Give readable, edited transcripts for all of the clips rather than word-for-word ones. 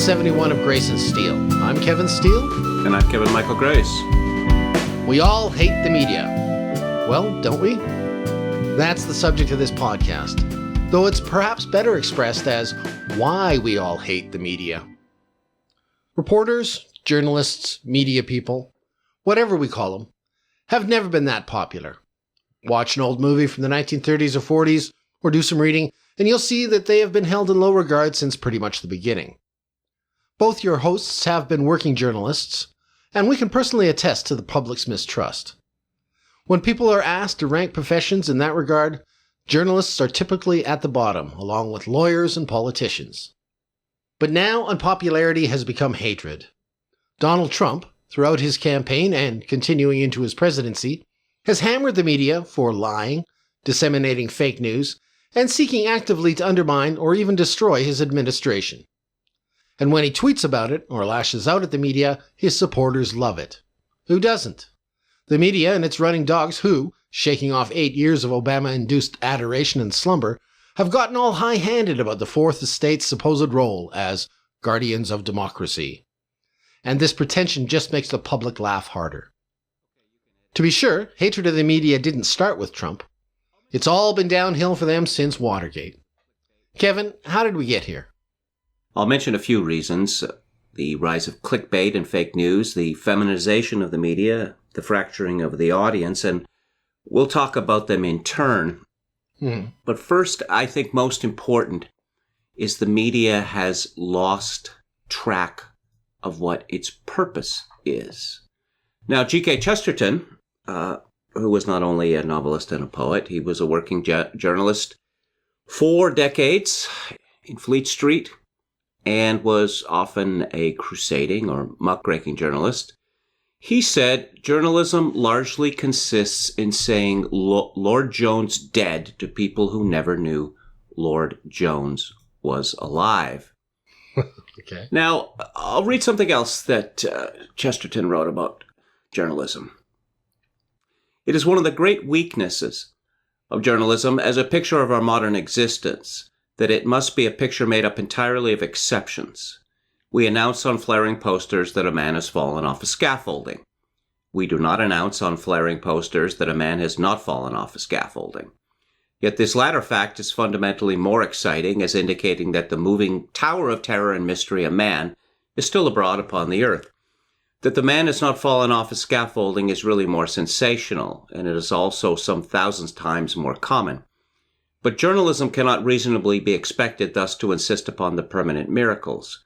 71 of Grace and Steel. I'm Kevin Steele. And I'm Kevin Michael Grace. We all hate the media. Well, don't we? That's the subject of this podcast, though it's perhaps better expressed as why we all hate the media. Reporters, journalists, media people, whatever we call them, have never been that popular. Watch an old movie from the 1930s or 40s, or do some reading, and you'll see that they have been held in low regard since pretty much the beginning. Both your hosts have been working journalists, and we can personally attest to the public's mistrust. When people are asked to rank professions in that regard, journalists are typically at the bottom, along with lawyers and politicians. But now unpopularity has become hatred. Donald Trump, throughout his campaign and continuing into his presidency, has hammered the media for lying, disseminating fake news, and seeking actively to undermine or even destroy his administration. And when he tweets about it or lashes out at the media, his supporters love it. Who doesn't? The media and its running dogs who, shaking off 8 years of Obama-induced adoration and slumber, have gotten all high-handed about the Fourth Estate's supposed role as guardians of democracy. And this pretension just makes the public laugh harder. To be sure, hatred of the media didn't start with Trump. It's all been downhill for them since Watergate. Kevin, how did we get here? I'll mention a few reasons. The rise of clickbait and fake news, the feminization of the media, the fracturing of the audience, and we'll talk about them in turn. But first, I think most important is the media has lost track of what its purpose is. Now, G.K. Chesterton, who was not only a novelist and a poet, he was a working journalist for decades in Fleet Street and was often a crusading or muckraking journalist. He said journalism largely consists in saying Lord Jones dead to people who never knew Lord Jones was alive. Okay. Now, I'll read something else that Chesterton wrote about journalism. It is one of the great weaknesses of journalism as a picture of our modern existence, that it must be a picture made up entirely of exceptions. We announce on flaring posters that a man has fallen off a scaffolding. We do not announce on flaring posters that a man has not fallen off a scaffolding. Yet this latter fact is fundamentally more exciting as indicating that the moving tower of terror and mystery, a man, is still abroad upon the earth. That the man has not fallen off a scaffolding is really more sensational, and it is also some thousands times more common. But journalism cannot reasonably be expected thus to insist upon the permanent miracles.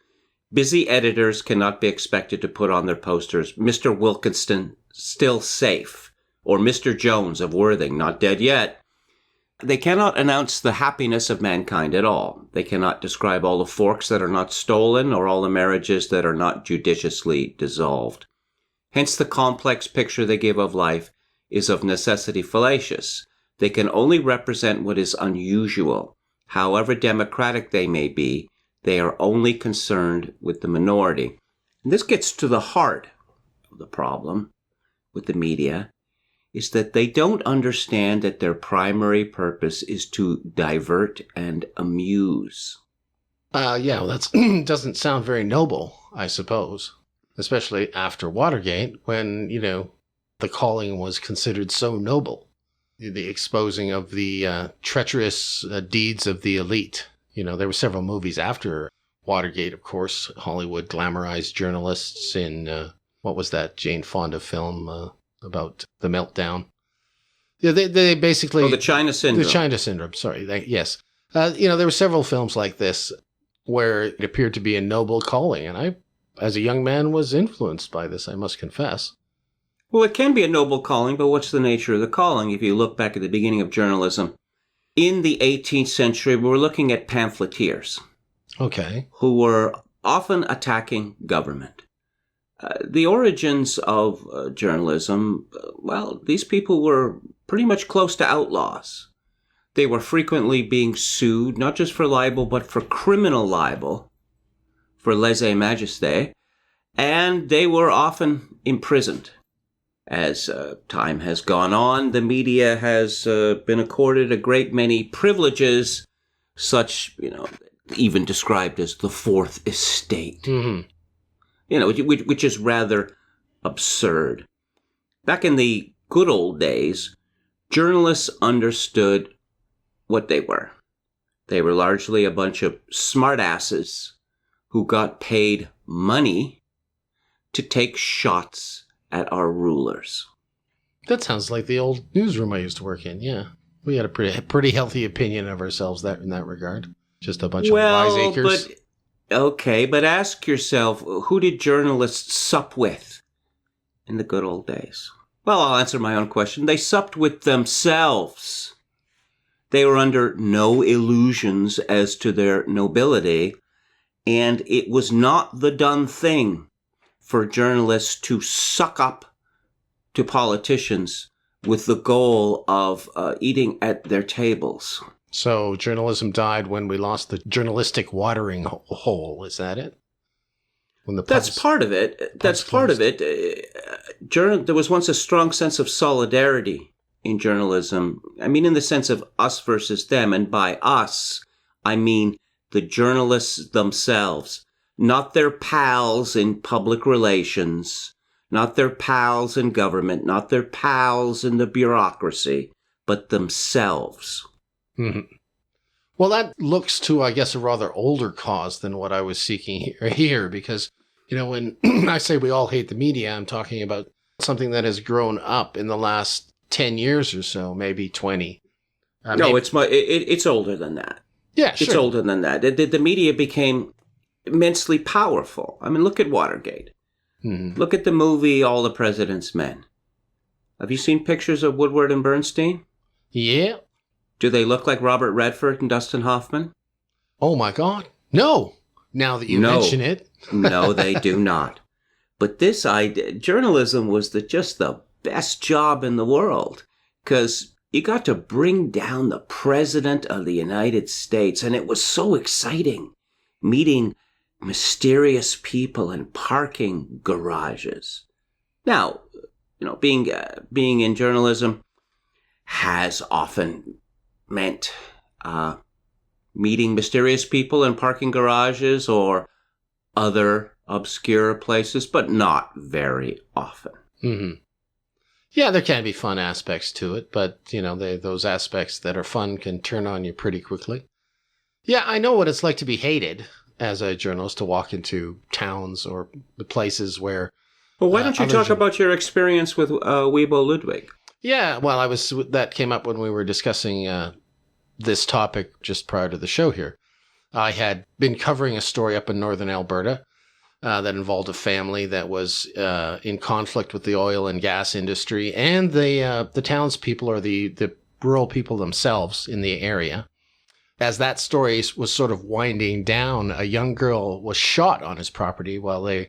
Busy editors cannot be expected to put on their posters, Mr. Wilkinson, still safe, or Mr. Jones of Worthing, not dead yet. They cannot announce the happiness of mankind at all. They cannot describe all the forks that are not stolen or all the marriages that are not judiciously dissolved. Hence the complex picture they give of life is of necessity fallacious. They can only represent what is unusual. However democratic they may be, they are only concerned with the minority. And this gets to the heart of the problem with the media, is that they don't understand that their primary purpose is to divert and amuse. That doesn't sound very noble, I suppose. Especially after Watergate, when, the calling was considered so noble. The exposing of the treacherous deeds of the elite. There were several movies after Watergate, of course. Hollywood glamorized journalists in, what was that Jane Fonda film about the meltdown? Yeah, they basically... the China Syndrome. The China Syndrome, sorry. Yes. There were several films like this where it appeared to be a noble calling, and I, as a young man, was influenced by this, I must confess. Well, it can be a noble calling, but what's the nature of the calling? If you look back at the beginning of journalism, in the 18th century, we were looking at pamphleteers. Okay. Who were often attacking government. The origins of journalism, these people were pretty much close to outlaws. They were frequently being sued, not just for libel, but for criminal libel, for lèse-majesté, and they were often imprisoned. As time has gone on, the media has been accorded a great many privileges, such, even described as the fourth estate. Mm-hmm. You know, which is rather absurd. Back in the good old days, journalists understood what they were. They were largely a bunch of smartasses who got paid money to take shots at our rulers. That sounds like the old newsroom I used to work in, yeah. We had a pretty healthy opinion of ourselves in that regard. Just a bunch of wiseacres. But ask yourself, who did journalists sup with in the good old days? Well, I'll answer my own question. They supped with themselves. They were under no illusions as to their nobility, and it was not the done thing for journalists to suck up to politicians with the goal of eating at their tables. So journalism died when we lost the journalistic watering hole, is that it? That's part of it. That's part of it. There was once a strong sense of solidarity in journalism. I mean, in the sense of us versus them. And by us, I mean the journalists themselves, not their pals in public relations, not their pals in government, not their pals in the bureaucracy, but themselves. Mm-hmm. Well, that looks to, I guess, a rather older cause than what I was seeking here because, you know, when I say we all hate the media, I'm talking about something that has grown up in the last 10 years or so, maybe 20. It's older than that. Yeah, sure. It's older than that. The media became immensely powerful. I mean, look at Watergate. Mm-hmm. Look at the movie All the President's Men. Have you seen pictures of Woodward and Bernstein? Yeah. Do they look like Robert Redford and Dustin Hoffman? Oh, my God. No. Now that you mention it. No, they do not. But this idea, journalism was just the best job in the world because you got to bring down the President of the United States. And it was so exciting meeting mysterious people in parking garages. Now, you know, being in journalism has often meant meeting mysterious people in parking garages or other obscure places, but not very often. Mm-hmm. Yeah, there can be fun aspects to it, but, you know, those aspects that are fun can turn on you pretty quickly. Yeah, I know what it's like to be hated as a journalist, to walk into towns or the places where... Well, why don't you talk about your experience with Weibo Ludwig? Yeah, well, that came up when we were discussing this topic just prior to the show here. I had been covering a story up in northern Alberta that involved a family that was in conflict with the oil and gas industry and the townspeople or the rural people themselves in the area. As that story was sort of winding down, a young girl was shot on his property while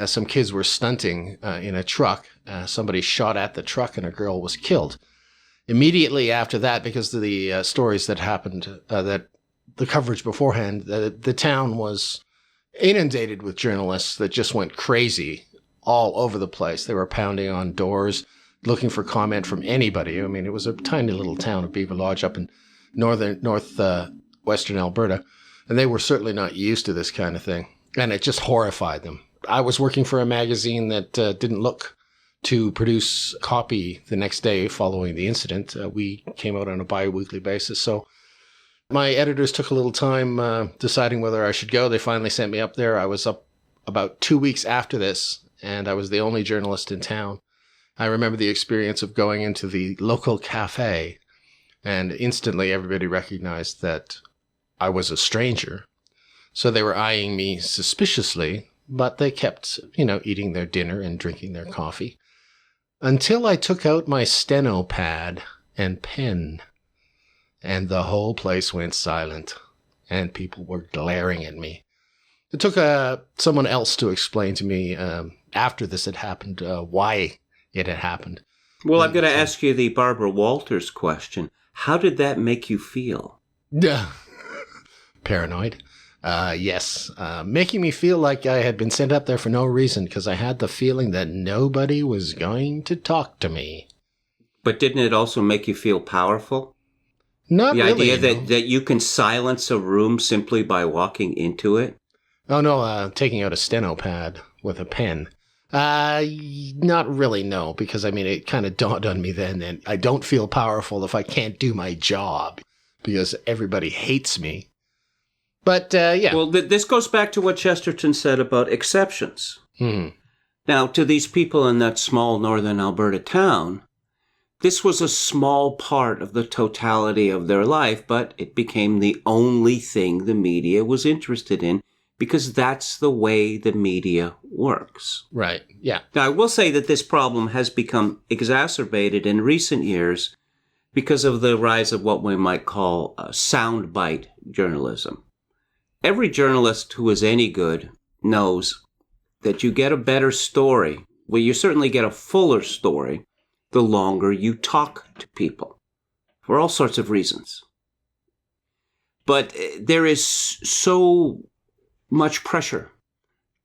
some kids were stunting in a truck. Somebody shot at the truck and a girl was killed. Immediately after that, because of the stories that happened, that the coverage beforehand, the town was inundated with journalists that just went crazy all over the place. They were pounding on doors, looking for comment from anybody. I mean, it was a tiny little town of Beaver Lodge up in northwestern Alberta, and they were certainly not used to this kind of thing, and it just horrified them. I was working for a magazine that didn't look to produce copy the next day following the incident. We came out on a bi-weekly basis, so my editors took a little time deciding whether I should go. They finally sent me up there. I was up about 2 weeks after this, and I was the only journalist in town. I remember the experience of going into the local cafe, and instantly everybody recognized that I was a stranger. So they were eyeing me suspiciously, but they kept, eating their dinner and drinking their coffee. Until I took out my steno pad and pen, and the whole place went silent, and people were glaring at me. It took someone else to explain to me after this had happened why it had happened. Well, I'm going to ask you the Barbara Walters question. How did that make you feel? Paranoid. Yes. Making me feel like I had been sent up there for no reason because I had the feeling that nobody was going to talk to me. But didn't it also make you feel powerful? Not The really. idea No. that you can silence a room simply by walking into it? Oh, no, taking out a steno pad with a pen. Not really, no, because, I mean, it kind of dawned on me then, and I don't feel powerful if I can't do my job, because everybody hates me. But, yeah. Well, this goes back to what Chesterton said about exceptions. Hmm. Now, to these people in that small northern Alberta town, this was a small part of the totality of their life, but it became the only thing the media was interested in, because that's the way the media works. Right, yeah. Now, I will say that this problem has become exacerbated in recent years because of the rise of what we might call soundbite journalism. Every journalist who is any good knows that you get a better story, well, you certainly get a fuller story, the longer you talk to people, for all sorts of reasons. But there is so much pressure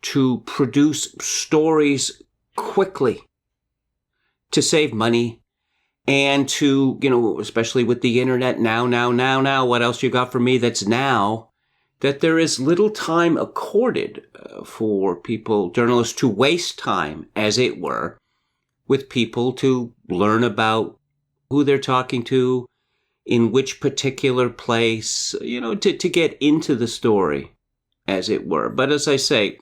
to produce stories quickly, to save money, and to, especially with the internet now, what else you got for me that's now, that there is little time accorded for people, journalists, to waste time, as it were, with people to learn about who they're talking to, in which particular place, to get into the story, as it were. But as I say,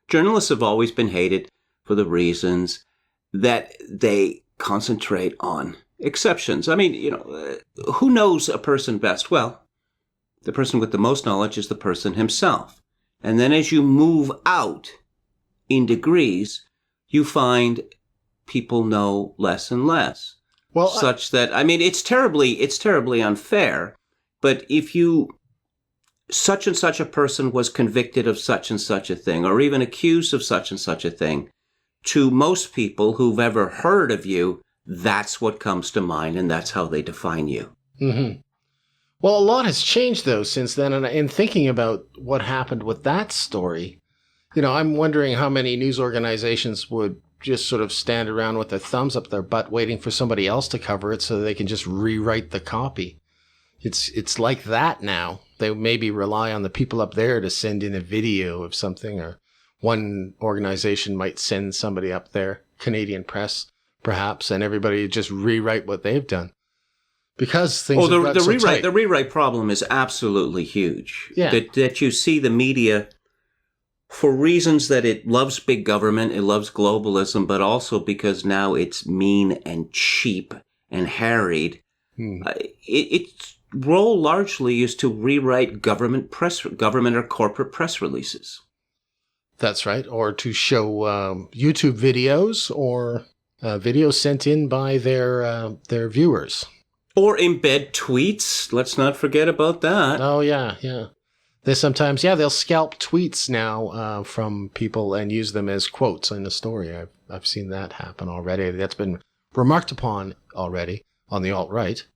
journalists have always been hated for the reasons that they concentrate on exceptions. I mean, who knows a person best? Well, the person with the most knowledge is the person himself. And then as you move out in degrees, you find people know less and less. Well, such that, I mean, it's terribly unfair. But if such and such a person was convicted of such and such a thing, or even accused of such and such a thing, to most people who've ever heard of you, that's what comes to mind, and that's how they define you. Mm-hmm. Well, a lot has changed, though, since then. And in thinking about what happened with that story, I'm wondering how many news organizations would just sort of stand around with their thumbs up their butt waiting for somebody else to cover it so they can just rewrite the copy. It's like that now. They maybe rely on the people up there to send in a video of something, or one organization might send somebody up there, Canadian Press, perhaps, and everybody just rewrite what they've done. Because things have got so tight. The rewrite problem is absolutely huge. Yeah. That you see the media, for reasons that it loves big government, it loves globalism, but also because now it's mean and cheap and harried. Its role largely is to rewrite government or corporate press releases. That's right. Or to show YouTube videos, or videos sent in by their viewers. Or embed tweets. Let's not forget about that. Oh, yeah. They sometimes, they'll scalp tweets now from people and use them as quotes in a story. I've seen that happen already. That's been remarked upon already on the alt-right.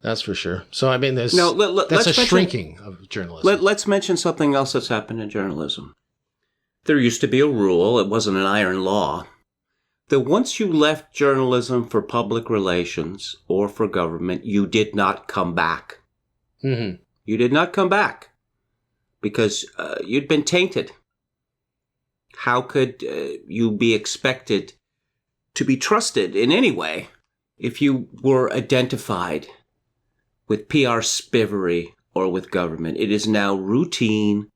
That's for sure. So, I mean, that's a shrinking of journalism. Let's mention something else that's happened in journalism. There used to be a rule, it wasn't an iron law, that once you left journalism for public relations or for government, you did not come back. Mm-hmm. You did not come back because you'd been tainted. How could you be expected to be trusted in any way if you were identified with PR spivery or with government? It is now routine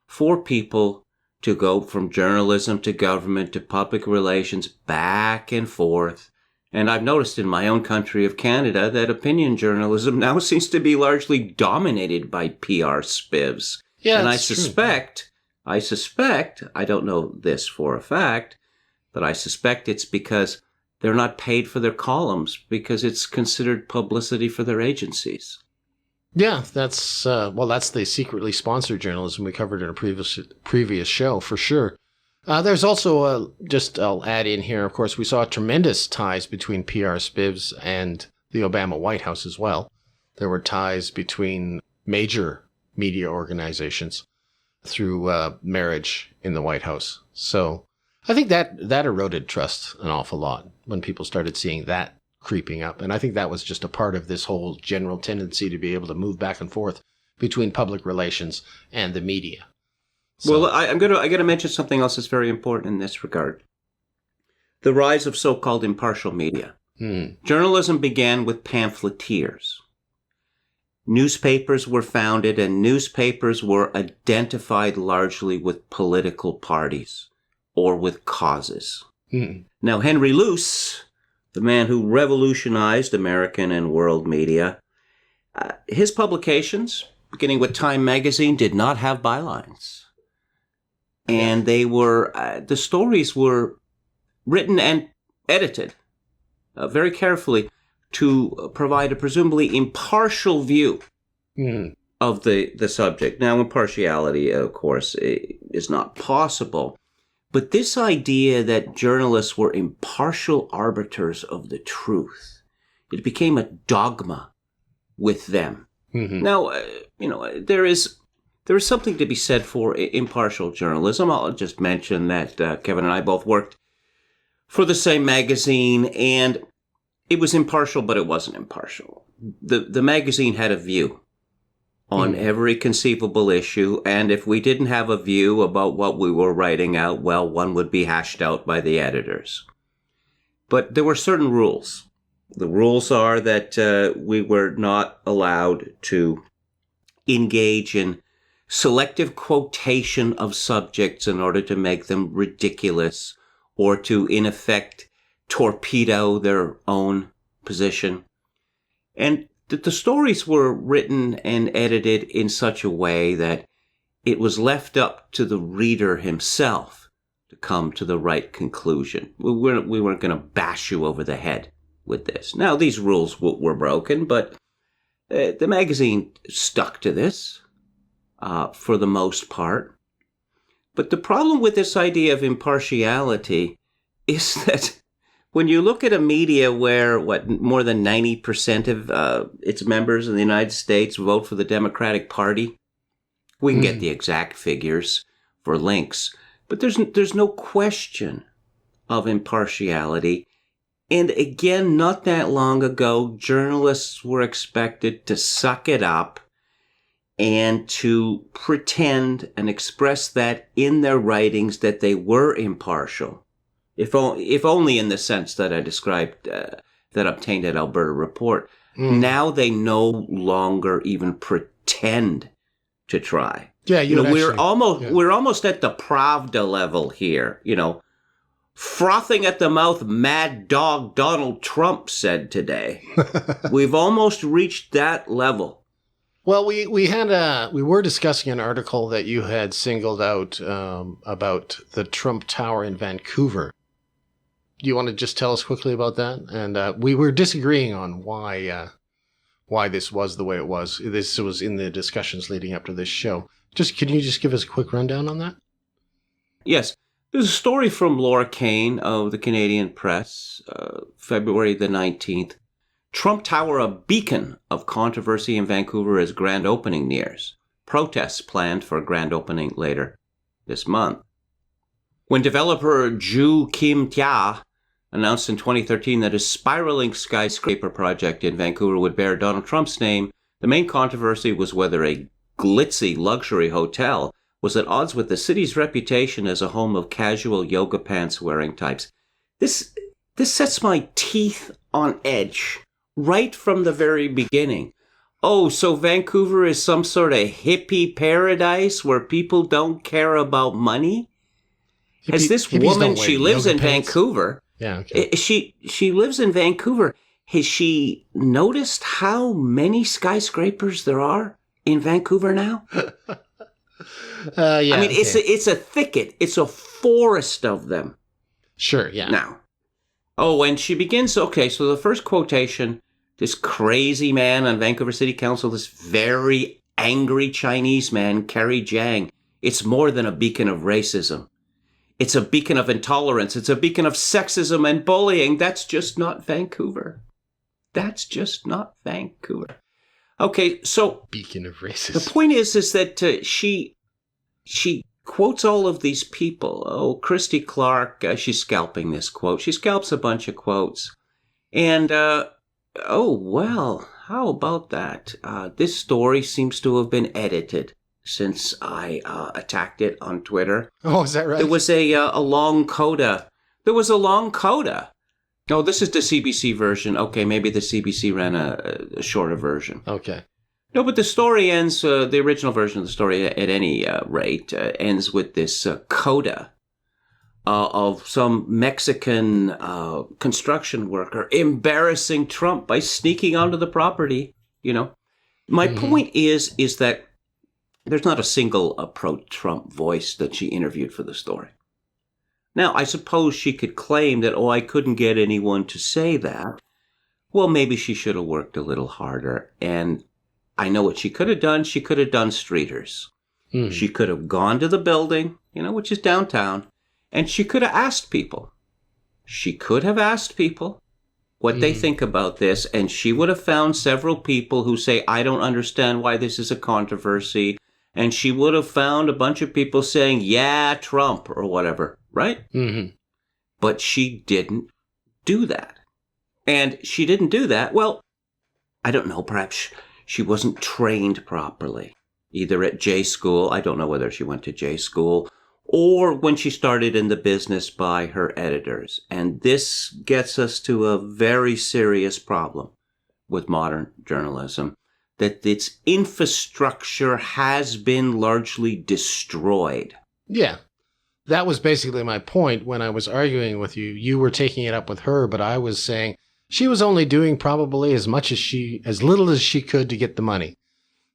for people to go from journalism to government to public relations, back and forth. And I've noticed in my own country of Canada that opinion journalism now seems to be largely dominated by PR spivs. Yeah, and I true. suspect, I don't know this for a fact, but I suspect it's because they're not paid for their columns, because it's considered publicity for their agencies. Yeah, that's the secretly sponsored journalism we covered in a previous show, for sure. There's also, I'll add in here, of course, we saw tremendous ties between PR spivs and the Obama White House as well. There were ties between major media organizations through marriage in the White House. So I think that eroded trust an awful lot when people started seeing that creeping up. And I think that was just a part of this whole general tendency to be able to move back and forth between public relations and the media. So, Well, I got to mention something else that's very important in this regard. The rise of so-called impartial media. Journalism began with pamphleteers. Newspapers were founded, and newspapers were identified largely with political parties or with causes. Now, Henry Luce, the man who revolutionized American and world media, his publications, beginning with Time magazine, did not have bylines. And they were, the stories were written and edited very carefully to provide a presumably impartial view of the subject. Now, impartiality, of course, is not possible. But this idea that journalists were impartial arbiters of the truth, it became a dogma with them. Now, there is something to be said for impartial journalism. I'll just mention that Kevin and I both worked for the same magazine, and it was impartial, but it wasn't impartial. The magazine had a view on every conceivable issue, and if we didn't have a view about what we were writing out, well, one would be hashed out by the editors. But there were certain rules. The rules are that we were not allowed to engage in selective quotation of subjects in order to make them ridiculous or to, in effect, torpedo their own position. And the stories were written and edited in such a way that it was left up to the reader himself to come to the right conclusion. We weren't going to bash you over the head with this. Now, these rules were broken, but the magazine stuck to this for the most part. But the problem with this idea of impartiality is that when you look at a media where, more than 90% of its members in the United States vote for the Democratic Party, we can get the exact figures for links, but there's no question of impartiality. And again, not that long ago, journalists were expected to suck it up and to pretend and express that in their writings that they were impartial, if only in the sense that I described, that obtained at Alberta Report. Now they no longer even pretend to try. Yeah, we're almost at the Pravda level here. Frothing at the mouth, mad dog Donald Trump said today. We've almost reached that level. Well, we were discussing an article that you had singled out about the Trump Tower in Vancouver. Do you want to just tell us quickly about that? And we were disagreeing on why this was the way it was. This was in the discussions leading up to this show. Can you just give us a quick rundown on that? Yes. There's a story from Laura Kane of the Canadian Press, February the 19th. Trump Tower, a beacon of controversy in Vancouver as grand opening nears. Protests planned for a grand opening later this month. When developer Ju Kim Tia announced in 2013 that his spiraling skyscraper project in Vancouver would bear Donald Trump's name, the main controversy was whether a glitzy luxury hotel was at odds with the city's reputation as a home of casual yoga pants wearing types. This sets my teeth on edge right from the very beginning. Oh, so Vancouver is some sort of hippie paradise where people don't care about money? Has this woman, she lives in Vancouver. Yeah, okay. She lives in Vancouver. Has she noticed how many skyscrapers there are in Vancouver now? Yeah. I mean, it's a thicket. It's a forest of them. Sure, yeah. Now. Oh, and she begins, okay, so the first quotation, this crazy man on Vancouver City Council, this very angry Chinese man, Carrie Jiang, it's more than a beacon of racism. It's a beacon of intolerance. It's a beacon of sexism and bullying. That's just not Vancouver. That's just not Vancouver. Okay, so beacon of racism. The point is that she quotes all of these people. Oh, Christy Clark, she's scalping this quote. She scalps a bunch of quotes. And, how about that? This story seems to have been edited since I attacked it on Twitter. Oh, is that right? There was a long coda. There was a long coda. Oh, this is the CBC version. Okay, maybe the CBC ran a shorter version. Okay. No, but the story ends, the original version of the story at any rate, ends with this coda of some Mexican construction worker embarrassing Trump by sneaking onto the property, you know. My point is that there's not a single pro-Trump voice that she interviewed for the story. Now, I suppose she could claim that, I couldn't get anyone to say that. Well, maybe she should have worked a little harder. And I know what she could have done. She could have done streeters. She could have gone to the building, which is downtown, and she could have asked people. She could have asked people what they think about this, and she would have found several people who say, I don't understand why this is a controversy. And she would have found a bunch of people saying, yeah, Trump, or whatever, right? But she didn't do that. And she didn't do that. Well, I don't know, perhaps she wasn't trained properly, either at J school. I don't know whether she went to J school, or when she started in the business by her editors. And this gets us to a very serious problem with modern journalism, that its infrastructure has been largely destroyed. Yeah. That was basically my point when I was arguing with you. You were taking it up with her, but I was saying she was only doing probably as little as she could to get the money.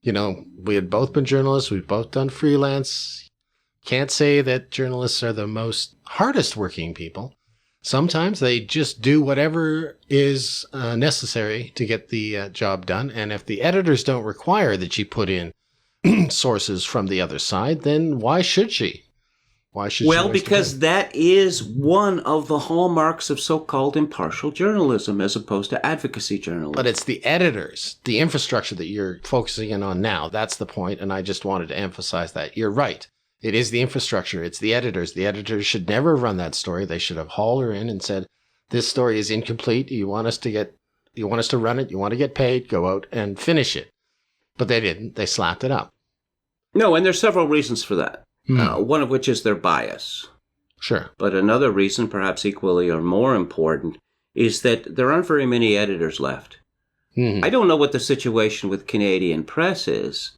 We had both been journalists. We've both done freelance. Can't say that journalists are the most hardest working people. Sometimes they just do whatever is necessary to get the job done. And if the editors don't require that she put in sources from the other side, then why should she? Why should she? Well, because that is one of the hallmarks of so-called impartial journalism as opposed to advocacy journalism. But it's the editors, the infrastructure that you're focusing in on now. That's the point, and I just wanted to emphasize that. You're right. It is the infrastructure. It's the editors. The editors should never run that story. They should have hauled her in and said, this story is incomplete. You want us to run it. You want to get paid. Go out and finish it. But they didn't. They slapped it up. No, and there's several reasons for that. One of which is their bias. Sure. But another reason, perhaps equally or more important, is that there aren't very many editors left. I don't know what the situation with Canadian press is,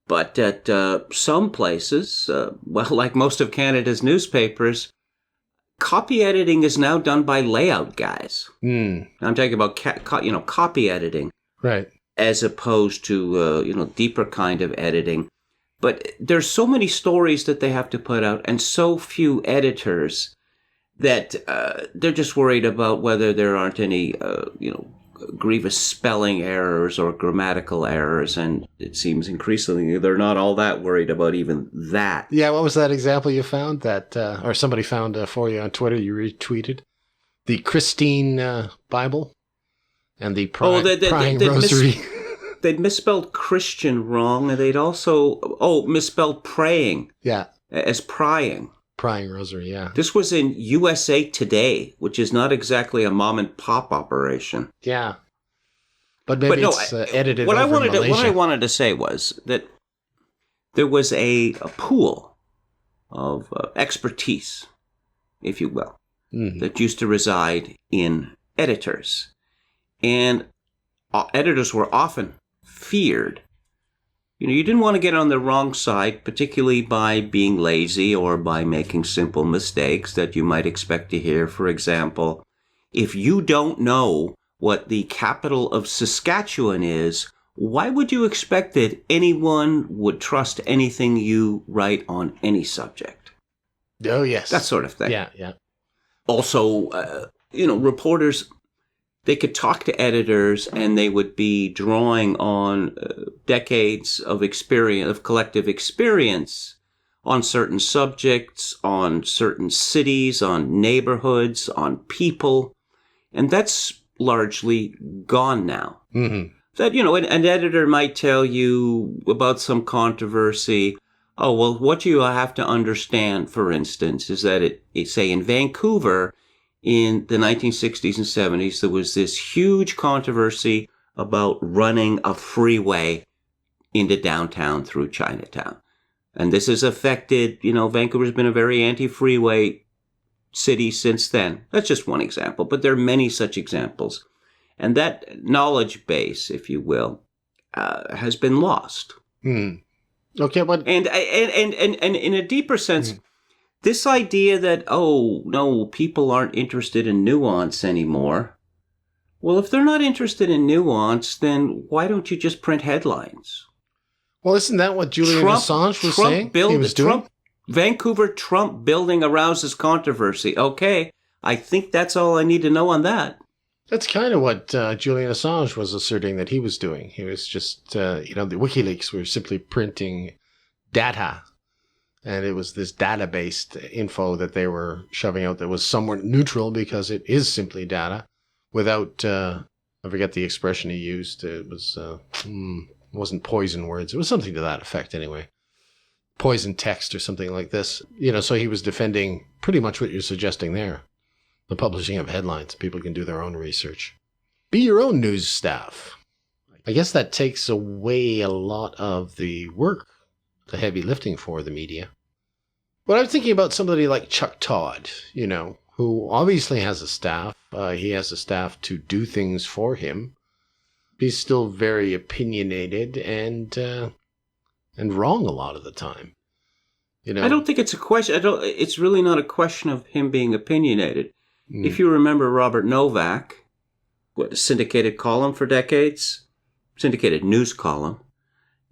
but at some places, like most of Canada's newspapers, copy editing is now done by layout guys. I'm talking about copy editing, right? As opposed to deeper kind of editing. But there's so many stories that they have to put out, and so few editors that they're just worried about whether there aren't any grievous spelling errors or grammatical errors, and it seems increasingly they're not all that worried about even that. Yeah, what was that example you found that, or somebody found for you on Twitter, you retweeted? The Christine Bible and the Prying Rosary. They'd misspelled Christian wrong, and they'd also, misspelled praying. Yeah. As prying. Prying Rosary, yeah. This was in USA Today, which is not exactly a mom and pop operation. Yeah. But maybe it's edited what over in Malaysia. What I wanted to say was that there was a pool of expertise, if you will, that used to reside in editors. And editors were often feared. You didn't want to get on the wrong side, particularly by being lazy or by making simple mistakes that you might expect to hear. For example, if you don't know what the capital of Saskatchewan is, why would you expect that anyone would trust anything you write on any subject? Oh, yes. That sort of thing. Yeah, yeah. Also, reporters, they could talk to editors and they would be drawing on decades of experience, of collective experience on certain subjects, on certain cities, on neighborhoods, on people. And that's largely gone now. That, an editor might tell you about some controversy. Oh, well, what you have to understand, for instance, is that say in Vancouver, in the 1960s and 70s, there was this huge controversy about running a freeway into downtown through Chinatown. And this has affected, Vancouver's been a very anti-freeway city since then. That's just one example, but there are many such examples. And that knowledge base, if you will, has been lost. Okay, but... And in a deeper sense, this idea that, oh, no, people aren't interested in nuance anymore. Well, if they're not interested in nuance, then why don't you just print headlines? Well, isn't that what Julian Assange was saying he was doing? Vancouver Trump building arouses controversy. Okay, I think that's all I need to know on that. That's kind of what Julian Assange was asserting that he was doing. He was just, the WikiLeaks were simply printing data. And it was this data-based info that they were shoving out that was somewhat neutral because it is simply data without, I forget the expression he used. It was, it wasn't poison words. It was something to that effect anyway. Poison text or something like this. So he was defending pretty much what you're suggesting there. The publishing of headlines. People can do their own research. Be your own news staff. I guess that takes away a lot of the work, the heavy lifting for the media. But I'm thinking about somebody like Chuck Todd, who obviously has a staff. He has a staff to do things for him. He's still very opinionated and wrong a lot of the time. I don't think it's a question. It's really not a question of him being opinionated. If you remember Robert Novak, a syndicated column for decades, syndicated news column,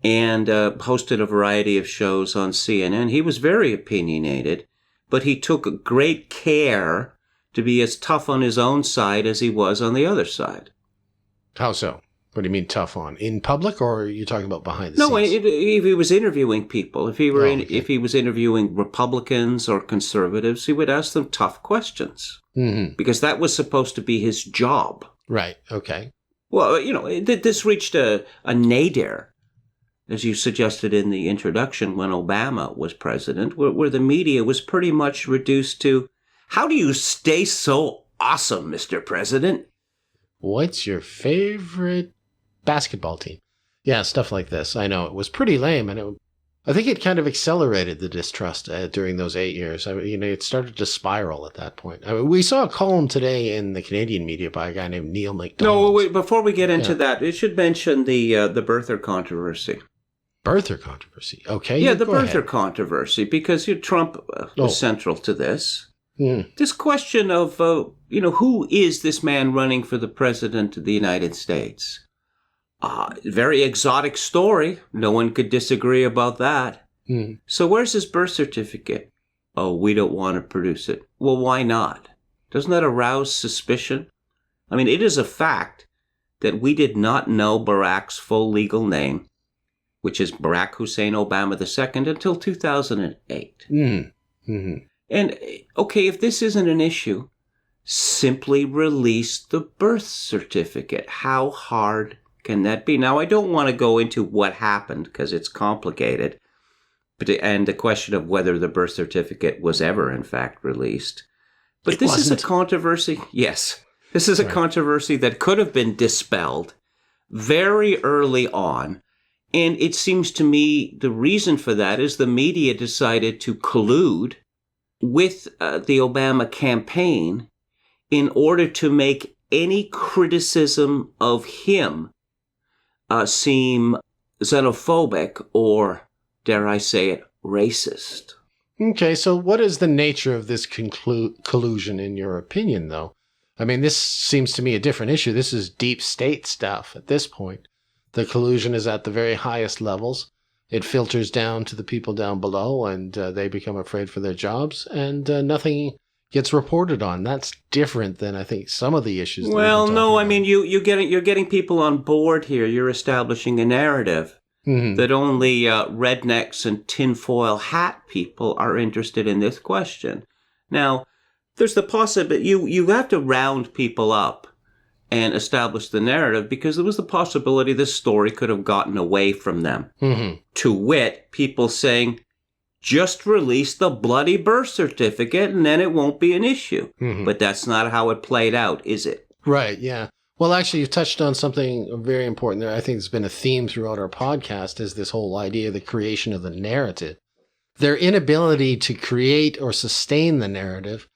and hosted a variety of shows on CNN. He was very opinionated, but he took great care to be as tough on his own side as he was on the other side. How so? What do you mean tough on? In public, or are you talking about behind the scenes? No, if he was interviewing people, if he was interviewing Republicans or conservatives, he would ask them tough questions. Because that was supposed to be his job. Right, okay. Well, this reached a nadir, as you suggested in the introduction, when Obama was president, where the media was pretty much reduced to, how do you stay so awesome, Mr. President? What's your favorite basketball team? Yeah, stuff like this. I know it was pretty lame, and I think it kind of accelerated the distrust during those 8 years. It started to spiral at that point. We saw a column today in the Canadian media by a guy named Neil McDonald. No, wait, before we get into that, it should mention the birther controversy. Birther controversy, okay. Yeah, the birther controversy, because Trump was central to this. This question of, who is this man running for the president of the United States? Very exotic story. No one could disagree about that. So where's his birth certificate? Oh, we don't want to produce it. Well, why not? Doesn't that arouse suspicion? I mean, it is a fact that we did not know Barack's full legal name, which is Barack Hussein Obama II, until 2008. And, okay, if this isn't an issue, simply release the birth certificate. How hard can that be? Now, I don't want to go into what happened because it's complicated, and the question of whether the birth certificate was ever, in fact, released. But this is a controversy. Yes, this is a controversy that could have been dispelled very early on. And it seems to me the reason for that is the media decided to collude with the Obama campaign in order to make any criticism of him seem xenophobic or, dare I say it, racist. Okay, so what is the nature of this collusion in your opinion, though? I mean, this seems to me a different issue. This is deep state stuff at this point. The collusion is at the very highest levels. It filters down to the people down below, and they become afraid for their jobs, and nothing gets reported on. That's different than, I think, some of the issues. Well, no, I mean, you're getting people on board here. You're establishing a narrative that only rednecks and tinfoil hat people are interested in this question. Now, there's the possibility you have to round people up and establish the narrative, because there was the possibility this story could have gotten away from them. To wit, people saying, Just release the bloody birth certificate and then it won't be an issue. Mm-hmm. But that's not how it played out, is it? Right, yeah. Well, actually, you've touched on something very important there. I think it's been a theme throughout our podcast, is this whole idea of the creation of the narrative. Their inability to create or sustain the narrative,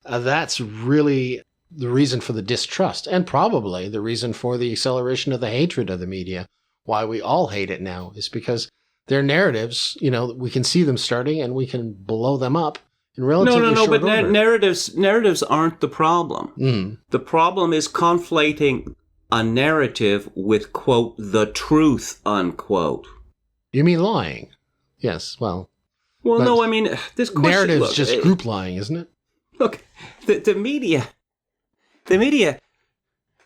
that's really the reason for the distrust, and probably the reason for the acceleration of the hatred of the media. Why we all hate it now is because their narratives, we can see them starting and we can blow them up in relatively short order. But narratives aren't the problem. Mm. The problem is conflating a narrative with, quote, the truth, unquote. You mean lying? Yes, well... Well, no, I mean, this question... Narrative's just group lying, isn't it? Look, the media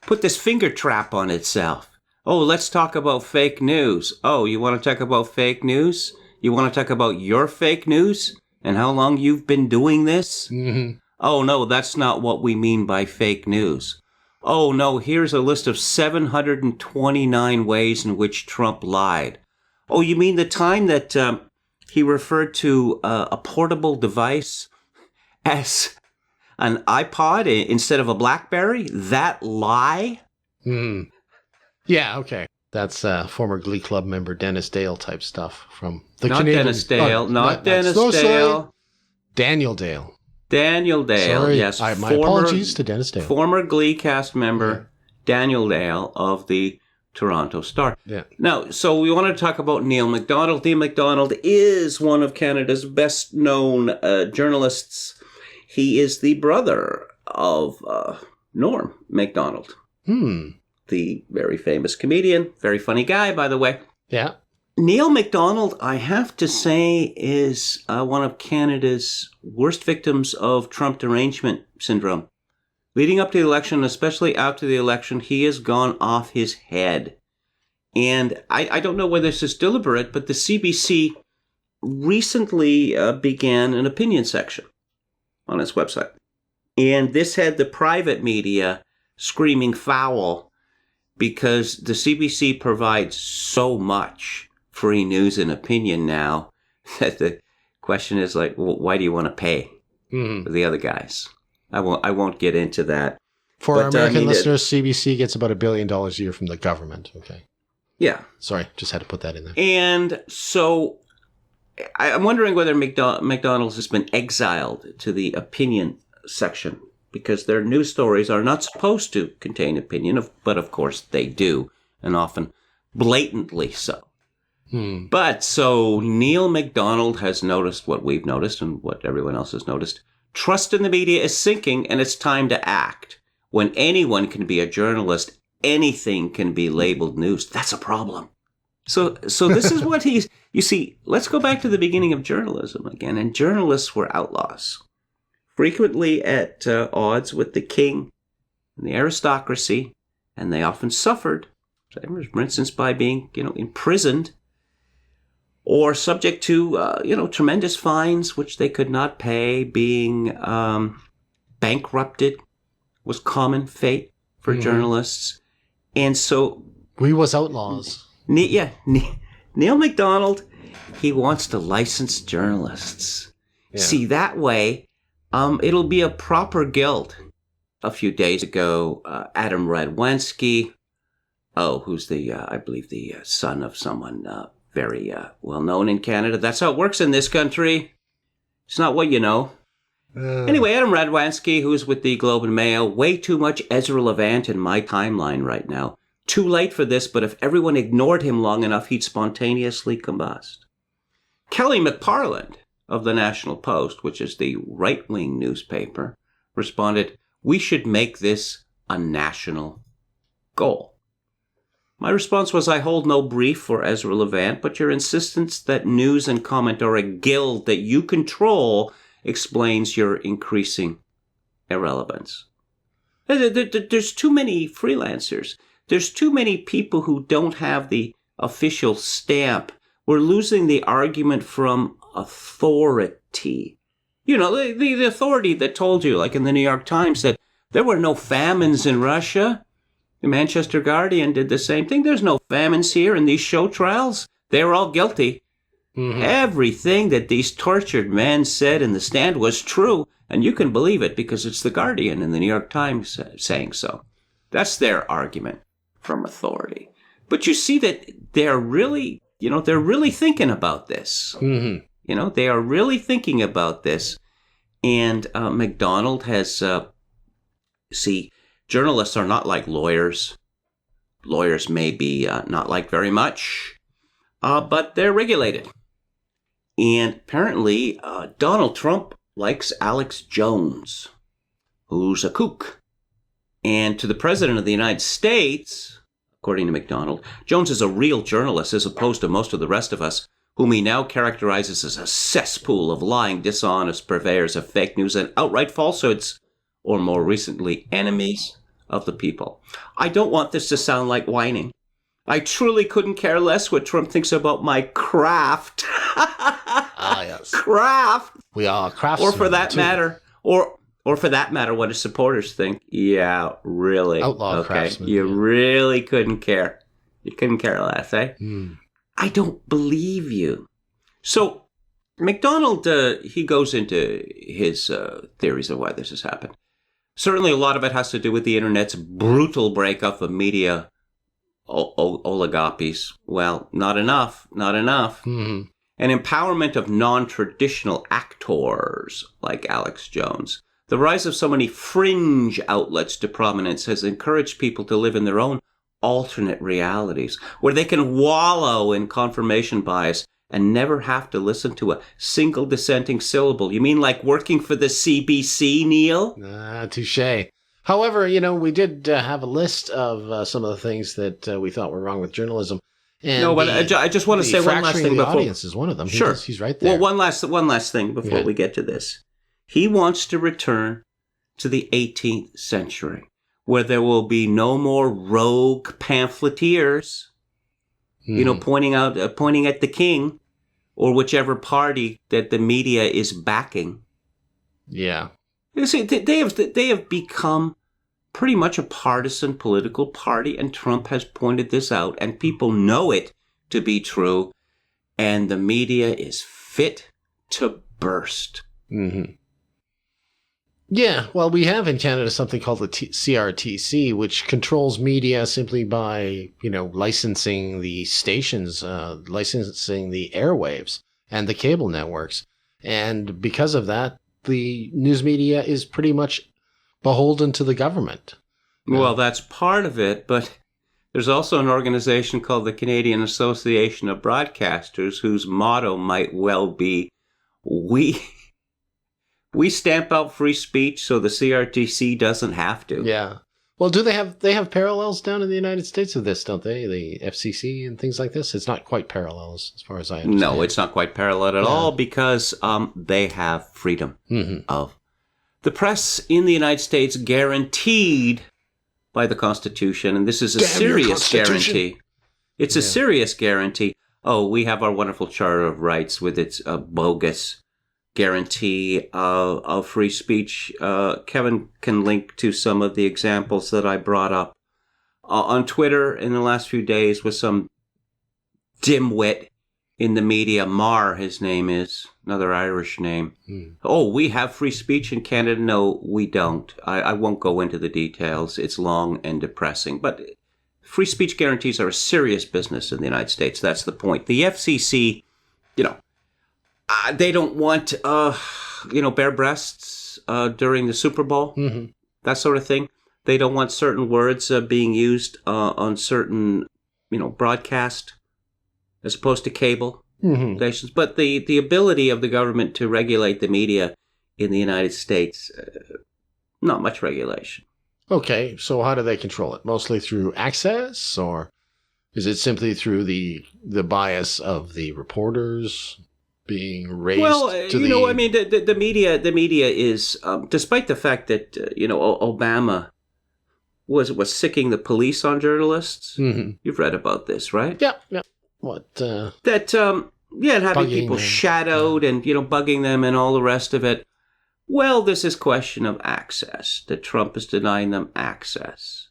put this finger trap on itself. Oh, let's talk about fake news. Oh, you want to talk about fake news? You want to talk about your fake news and how long you've been doing this? Mm-hmm. Oh, no, that's not what we mean by fake news. Oh, no, here's a list of 729 ways in which Trump lied. Oh, you mean the time that he referred to a portable device as an iPod instead of a BlackBerry? That lie? Mm. Yeah, okay. That's former Glee Club member Dennis Dale type stuff from the not Canadian... Dennis Dale, not Dennis Dale. Sorry. Daniel Dale. Daniel Dale, sorry. yes. My apologies to Dennis Dale. Former Glee cast member Daniel Dale of the Toronto Star. Yeah. Now, so we want to talk about Neil MacDonald. Neil MacDonald is one of Canada's best-known journalists. He is the brother of Norm MacDonald. The very famous comedian. Very funny guy, by the way. Yeah. Neil MacDonald, I have to say, is one of Canada's worst victims of Trump derangement syndrome. Leading up to the election, especially after the election, he has gone off his head. And I don't know whether this is deliberate, but the CBC recently began an opinion section on its website. And this had the private media screaming foul because the CBC provides so much free news and opinion now that the question is like, well, why do you want to pay for the other guys? I won't get into that. For our American listeners, CBC gets about $1 billion a year from the government. Okay. Yeah. Sorry, just had to put that in there. And so I'm wondering whether McDonald's has been exiled to the opinion section because their news stories are not supposed to contain opinion, but of course they do, and often blatantly so. But so Neil MacDonald has noticed what we've noticed and what everyone else has noticed. Trust in the media is sinking, and it's time to act. When anyone can be a journalist, anything can be labeled news. That's a problem. So this is what he's... You see, let's go back to the beginning of journalism again, and journalists were outlaws. Frequently at odds with the king and the aristocracy, and they often suffered, for instance, by being, imprisoned or subject to, tremendous fines, which they could not pay. Being bankrupted was common fate for journalists. And so... We was outlaws. Neil MacDonald, he wants to license journalists. Yeah. See, that way, it'll be a proper guild. A few days ago, Adam Radwanski, who's the, I believe, the son of someone very well known in Canada. That's how it works in this country. It's not what you know. Anyway, Adam Radwanski, who's with the Globe and Mail, way too much Ezra Levant in my timeline right now. Too late for this, but if everyone ignored him long enough, he'd spontaneously combust. Kelly McParland of the National Post, which is the right-wing newspaper, responded, "We should make this a national goal." My response was, I hold no brief for Ezra Levant, but your insistence that news and comment are a guild that you control explains your increasing irrelevance. There's too many freelancers. There's too many people who don't have the official stamp. We're losing the argument from authority. The authority that told you, like in the New York Times, that there were no famines in Russia. The Manchester Guardian did the same thing. There's no famines here in these show trials. They're all guilty. Everything that these tortured men said in the stand was true, and you can believe it because it's The Guardian and the New York Times saying so. That's their argument from authority. But you see that they're really thinking about this. They are really thinking about this. And McDonald has, journalists are not like lawyers. Lawyers may be not liked very much, but they're regulated. And apparently, Donald Trump likes Alex Jones, who's a kook. And to the President of the United States, according to McDonald, Jones is a real journalist as opposed to most of the rest of us, whom he now characterizes as a cesspool of lying, dishonest purveyors of fake news and outright falsehoods, or more recently, enemies of the people. I don't want this to sound like whining. I truly couldn't care less what Trump thinks about my craft. Yes. Craft. We are craftsmen. Or for that matter, or for that matter, what his supporters think. Yeah, really. Outlaw craftsmen. You really couldn't care. You couldn't care less, eh? I don't believe you. So, McDonald, he goes into his theories of why this has happened. Certainly a lot of it has to do with the internet's brutal breakup of media oligopolies. Well, not enough. An empowerment of non-traditional actors like Alex Jones. The rise of so many fringe outlets to prominence has encouraged people to live in their own alternate realities, where they can wallow in confirmation bias and never have to listen to a single dissenting syllable. You mean like working for the CBC, Neil? Touché. However, we did have a list of some of the things that we thought were wrong with journalism. And no, but I just want to say one last thing before. The audience is one of them. Sure. He's right there. Well, one last thing before we get to this. He wants to return to the 18th century, where there will be no more rogue pamphleteers, pointing at the king or whichever party that the media is backing. Yeah. You see, they have become pretty much a partisan political party, and Trump has pointed this out, and people know it to be true, and the media is fit to burst. Yeah, well, we have in Canada something called the CRTC, which controls media simply by, licensing the stations, licensing the airwaves and the cable networks. And because of that, the news media is pretty much beholden to the government. Well, that's part of it, but there's also an organization called the Canadian Association of Broadcasters whose motto might well be, we stamp out free speech so the CRTC doesn't have to. Yeah. Well, they have parallels down in the United States of this, don't they? The FCC and things like this? It's not quite parallels as far as I understand. No, it's not quite parallel at all because they have freedom of the press in the United States guaranteed by the Constitution, and this is a serious guarantee. It's a serious guarantee. Oh, we have our wonderful Charter of Rights with its bogus guarantee of free speech. Kevin can link to some of the examples that I brought up on Twitter in the last few days with some dimwit in the media. Marr, his name is, another Irish name. Oh, we have free speech in Canada. No, we don't. I won't go into the details. It's long and depressing. But free speech guarantees are a serious business in the United States. That's the point. The FCC, they don't want, bare breasts during the Super Bowl, that sort of thing. They don't want certain words being used on certain, broadcast as opposed to cable stations. But the ability of the government to regulate the media in the United States, not much regulation. Okay, so how do they control it? Mostly through access, or is it simply through the bias of the reporters being raised? Well, the media is, despite the fact that Obama was sicking the police on journalists. You've read about this, right? Yeah. What? Having people shadowed and bugging them and all the rest of it. Well, this is question of access. That Trump is denying them access.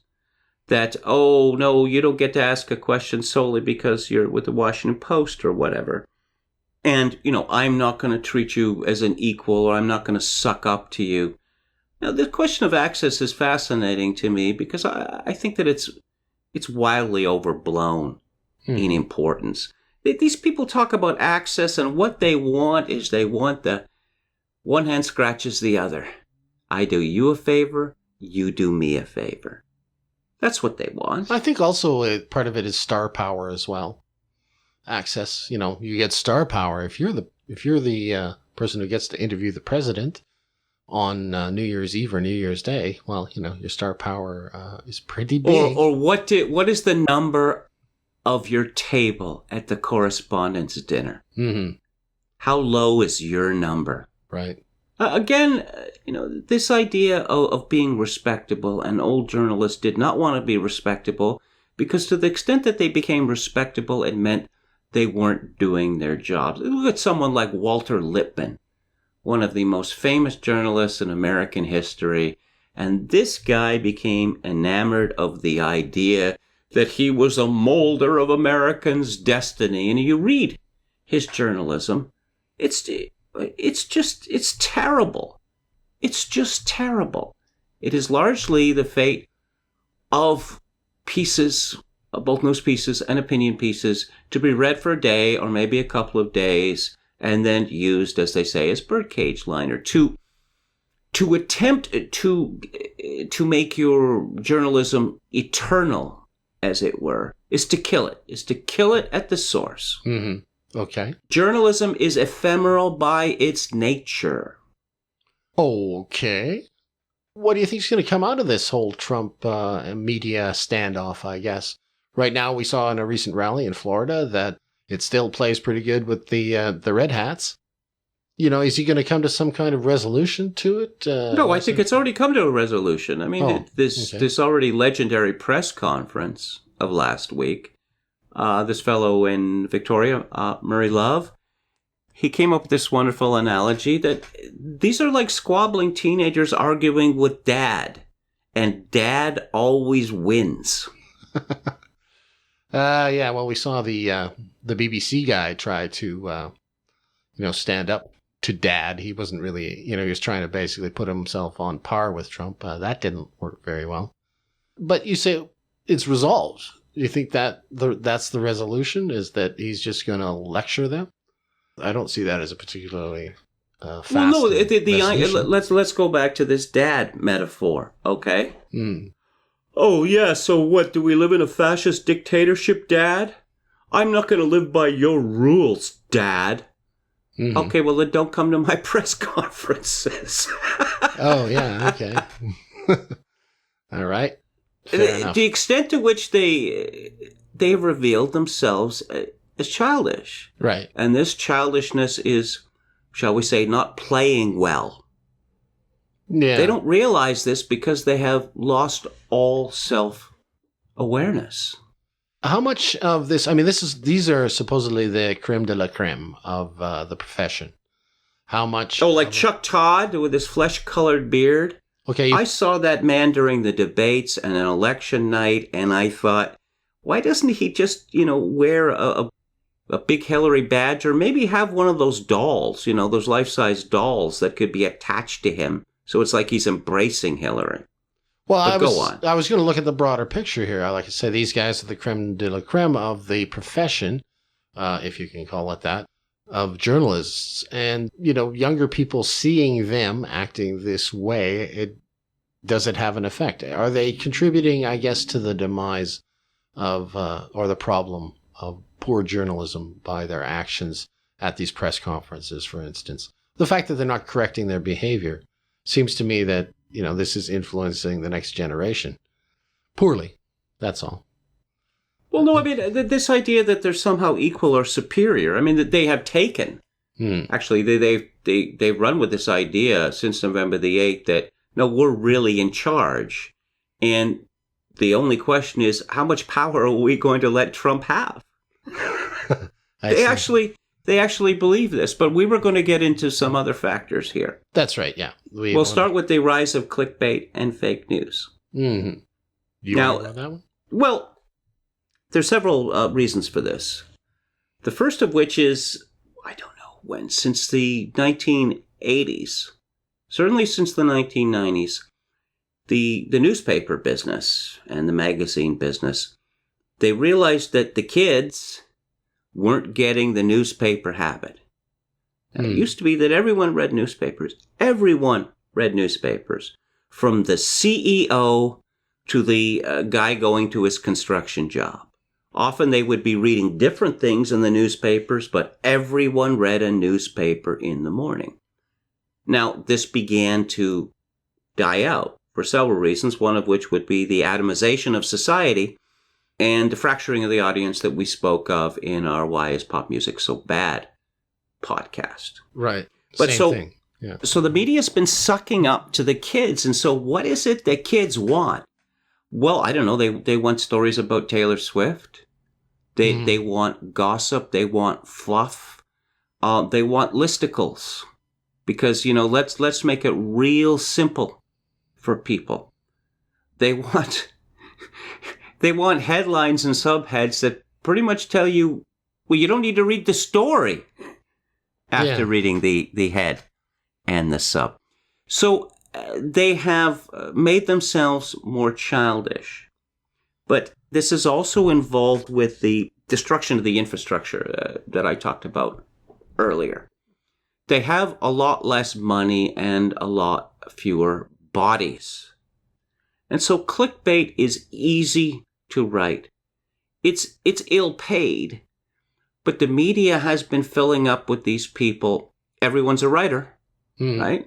That, oh no, you don't get to ask a question solely because you're with the Washington Post or whatever. And, I'm not going to treat you as an equal, or I'm not going to suck up to you. Now, the question of access is fascinating to me because I think that it's wildly overblown in importance. These people talk about access, and what they want is they want the one hand scratches the other. I do you a favor, you do me a favor. That's what they want. I think also part of it is star power as well. Access, you get star power if you're the person who gets to interview the president on New Year's Eve or New Year's Day. Well, your star power is pretty big. Or what is the number of your table at the correspondence dinner? Mm-hmm. How low is your number? Right. Again, this idea of being respectable, and old journalists did not want to be respectable because to the extent that they became respectable, it meant they weren't doing their jobs. Look at someone like Walter Lippmann, one of the most famous journalists in American history. And this guy became enamored of the idea that he was a molder of Americans' destiny. And you read his journalism, it's terrible. It's just terrible. It is largely the fate of pieces, both news pieces and opinion pieces, to be read for a day or maybe a couple of days and then used, as they say, as birdcage liner to attempt to make your journalism eternal, as it were, is to kill it at the source. Mm-hmm. Okay. Journalism is ephemeral by its nature. Okay. What do you think is going to come out of this whole Trump media standoff, I guess? Right now, we saw in a recent rally in Florida that it still plays pretty good with the Red Hats. Is he going to come to some kind of resolution to it? No, I think it's already come to a resolution. I mean, this already legendary press conference of last week, this fellow in Victoria, Murray Love, he came up with this wonderful analogy that these are like squabbling teenagers arguing with dad, and dad always wins. Yeah, well, we saw the BBC guy try to, stand up to dad. He wasn't really, he was trying to basically put himself on par with Trump. That didn't work very well. But you say it's resolved. Do you think that that's the resolution, is that he's just going to lecture them? I don't see that as a particularly fast resolution. Let's go back to this dad metaphor, okay? Mm. Oh, yeah, so what, do we live in a fascist dictatorship, Dad? I'm not going to live by your rules, Dad. Mm-hmm. Okay, well, then don't come to my press conferences. Oh, yeah, okay. All right. The extent to which they have revealed themselves as childish. Right. And this childishness is, shall we say, not playing well. Yeah. They don't realize this because they have lost all self-awareness. How much of this, these are supposedly the creme de la creme of the profession. How much? Oh, like Chuck Todd with his flesh-colored beard? Okay. I saw that man during the debates and an election night, and I thought, why doesn't he just, wear a big Hillary badge, or maybe have one of those dolls, those life-size dolls that could be attached to him. So it's like he's embracing Hillary. Well, I was going to look at the broader picture here. Like I say, these guys are the creme de la creme of the profession, if you can call it that, of journalists. And, younger people seeing them acting this way, does it have an effect? Are they contributing, I guess, to the demise of, or the problem of poor journalism by their actions at these press conferences, for instance? The fact that they're not correcting their behavior seems to me that, this is influencing the next generation poorly. That's all. Well, no, this idea that they're somehow equal or superior, that they have taken. Actually, they've run with this idea since November the 8th that, no, we're really in charge. And the only question is, how much power are we going to let Trump have? They actually believe this, but we were going to get into some other factors here. That's right, yeah. We'll start with the rise of clickbait and fake news. Mm-hmm. You want to know that one? Well, there's several reasons for this. The first of which is, I don't know, when? Since the 1980s, certainly since the 1990s, the newspaper business and the magazine business, they realized that the kids weren't getting the newspaper habit. Now, it used to be that everyone read newspapers. Everyone read newspapers, from the CEO to the guy going to his construction job. Often they would be reading different things in the newspapers, but everyone read a newspaper in the morning. Now, this began to die out for several reasons, one of which would be the atomization of society and the fracturing of the audience that we spoke of in our Why is Pop Music So Bad podcast. Right. But Same thing. Yeah. So the media's been sucking up to the kids. And so what is it that kids want? Well, I don't know. They want stories about Taylor Swift. They want gossip. They want fluff. They want listicles. Because, let's make it real simple for people. They want headlines and subheads that pretty much tell you, well, you don't need to read the story after reading the head and the sub. So they have made themselves more childish. But this is also involved with the destruction of the infrastructure that I talked about earlier. They have a lot less money and a lot fewer bodies. And so clickbait is easy to write. It's ill paid, but the media has been filling up with these people. Everyone's a writer, right?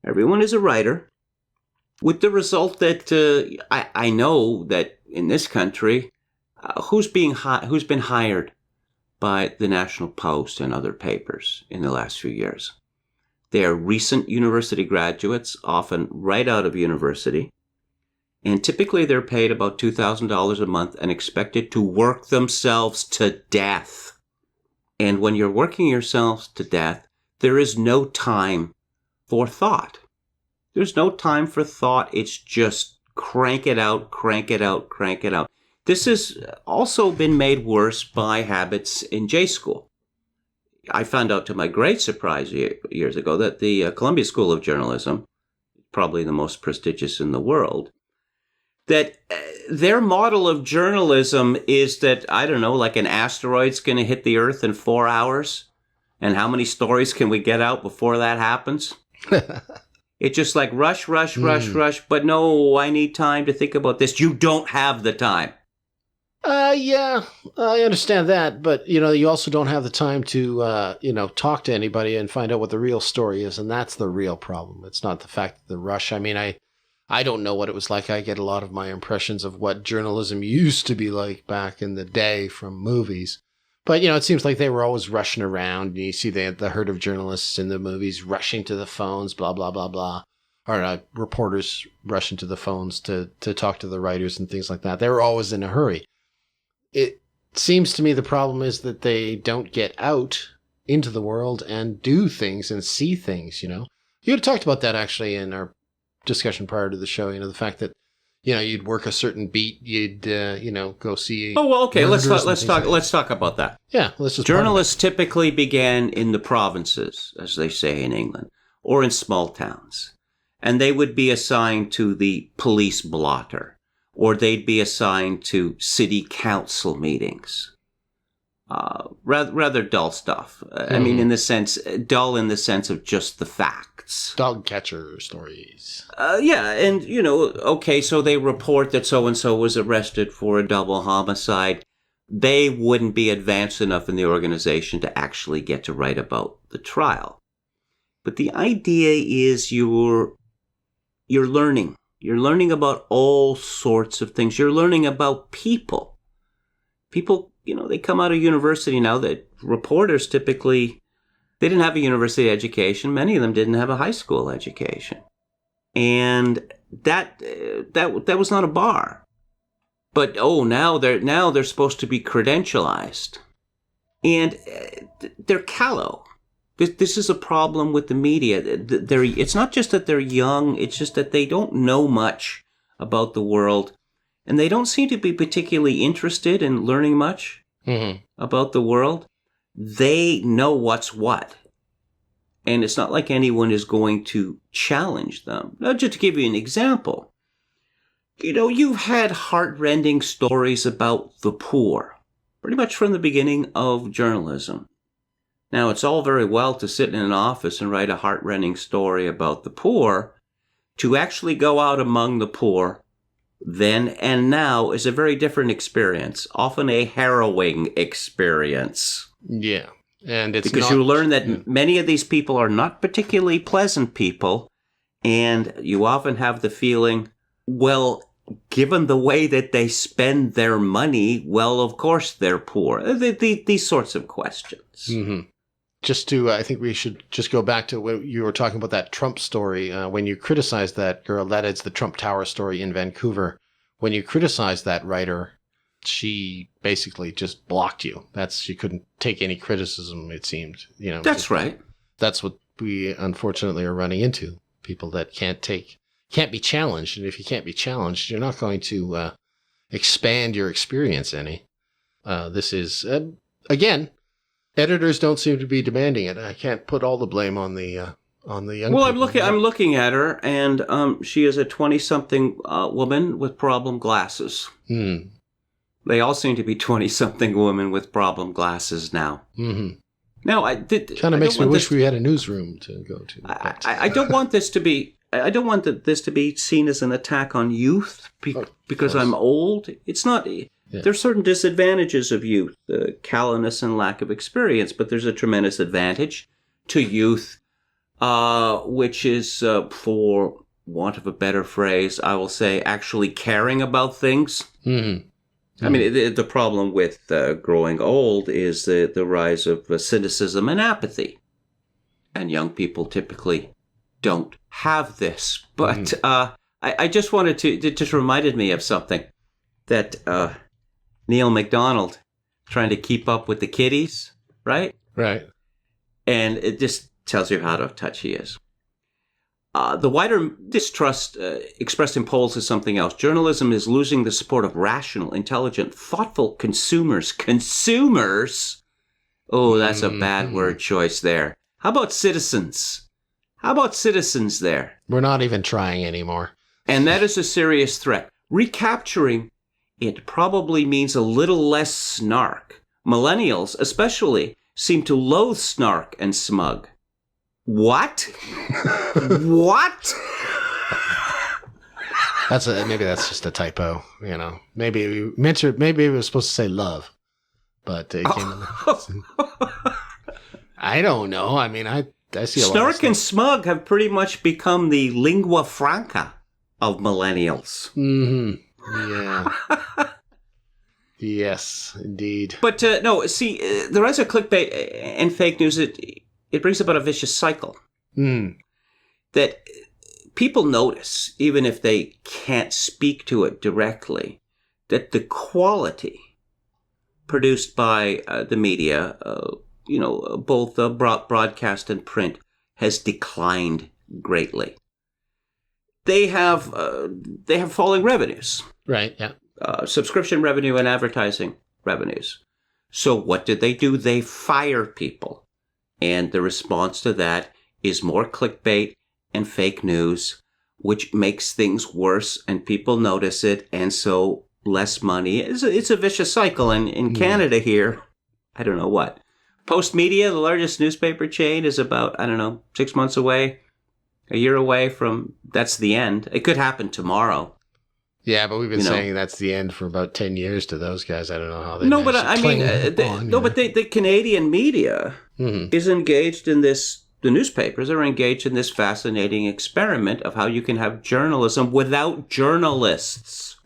Everyone is a writer, with the result that I know that in this country, who's been hired by the National Post and other papers in the last few years? They are recent university graduates, often right out of university. And typically they're paid about $2,000 a month and expected to work themselves to death. And when you're working yourselves to death, there is no time for thought. There's no time for thought. It's just crank it out, crank it out, crank it out. This has also been made worse by habits in J school. I found out to my great surprise years ago that the Columbia School of Journalism, probably the most prestigious in the world, that their model of journalism is that, I don't know, like an asteroid's going to hit the Earth in 4 hours. And how many stories can we get out before that happens? It's just like rush. But no, I need time to think about this. You don't have the time. Yeah, I understand that. But, you also don't have the time to, talk to anybody and find out what the real story is. And that's the real problem. It's not the fact that the rush. I mean, I don't know what it was like. I get a lot of my impressions of what journalism used to be like back in the day from movies. But, it seems like they were always rushing around. And you see the herd of journalists in the movies rushing to the phones, blah, blah, blah, blah. Or reporters rushing to the phones to talk to the writers and things like that. They were always in a hurry. It seems to me the problem is that they don't get out into the world and do things and see things, You had talked about that actually in our discussion prior to the show, the fact that, you'd work a certain beat, you'd, go see. Oh, well, okay. Let's talk about that. Yeah. Let's just. Journalists typically began in the provinces, as they say in England, or in small towns. And they would be assigned to the police blotter, or they'd be assigned to city council meetings. Rather dull stuff. I mean, dull in the sense of just the facts. Dog catcher stories. Yeah, and, okay, so they report that so-and-so was arrested for a double homicide. They wouldn't be advanced enough in the organization to actually get to write about the trial. But the idea is you're learning. You're learning about all sorts of things. You're learning about people. People, they come out of university now that reporters typically, they didn't have a university education. Many of them didn't have a high school education. And that was not a bar. But, now they're supposed to be credentialized. And they're callow. This is a problem with the media. It's not just that they're young, it's just that they don't know much about the world. And they don't seem to be particularly interested in learning much about the world. They know what's what. and it's not like anyone is going to challenge them. Now, just to give you an example, you've had heartrending stories about the poor, pretty much from the beginning of journalism. Now, it's all very well to sit in an office and write a heartrending story about the poor. To actually go out among the poor then and now is a very different experience, often a harrowing experience. Yeah. And it's because you learn that many of these people are not particularly pleasant people, and you often have the feeling, well, given the way that they spend their money, well, of course they're poor. These sorts of questions. Mm-hmm. Just to, I think we should just go back to what you were talking about, that Trump story. When you criticized that girl, that is the Trump Tower story in Vancouver. When you criticized that writer, she basically just blocked you. She couldn't take any criticism, it seemed. That's right. That's what we unfortunately are running into. People that can't be challenged. And if you can't be challenged, you're not going to expand your experience any. This is, again, editors don't seem to be demanding it. I can't put all the blame on the young Well, people. I'm looking at her, and she is a 20-something woman with problem glasses. They all seem to be 20-something women with problem glasses now. Mm-hmm. Now, kind of makes me wish we had a newsroom to go to. I don't want this to be. I don't want this to be seen as an attack on youth because I'm old. It's not. Yeah. There are certain disadvantages of youth, the callousness and lack of experience, but there's a tremendous advantage to youth, which is, for want of a better phrase, I will say, actually caring about things. Mm-hmm. I mean, the problem with growing old is the rise of cynicism and apathy. And young people typically don't have this. But I just wanted to, it just reminded me of something that Neil MacDonald trying to keep up with the kiddies, right? Right. And it just tells you how out of touch he is. The wider distrust expressed in polls is something else. Journalism is losing the support of rational, intelligent, thoughtful consumers. Consumers? Oh, that's a bad word choice there. How about citizens? How about citizens there? We're not even trying anymore. And that is a serious threat. Recapturing it probably means a little less snark. Millennials, especially, seem to loathe snark and smug. What? What? Maybe that's just a typo. Maybe it was supposed to say love, but it came. I don't know. I mean, I see a lot. Snark and smug have pretty much become the lingua franca of millennials. Mm-hmm. Yeah. Yes, indeed. But no, see, the rise of clickbait and fake news, it brings about a vicious cycle. That people notice, even if they can't speak to it directly, that the quality produced by the media, both broadcast and print, has declined greatly. They have falling revenues. Right, yeah. Subscription revenue and advertising revenues. So what did they do? They fire people. And the response to that is more clickbait and fake news, which makes things worse, and people notice it, and so less money. It's a vicious cycle. And in Canada here, I don't know what. Post Media, the largest newspaper chain, is about, 6 months away, a year away from, that's the end. It could happen tomorrow. Yeah, but we've been saying that's the end for about 10 years to those guys. I don't know how they but the Canadian media is engaged in this, the newspapers are engaged in this fascinating experiment of how you can have journalism without journalists.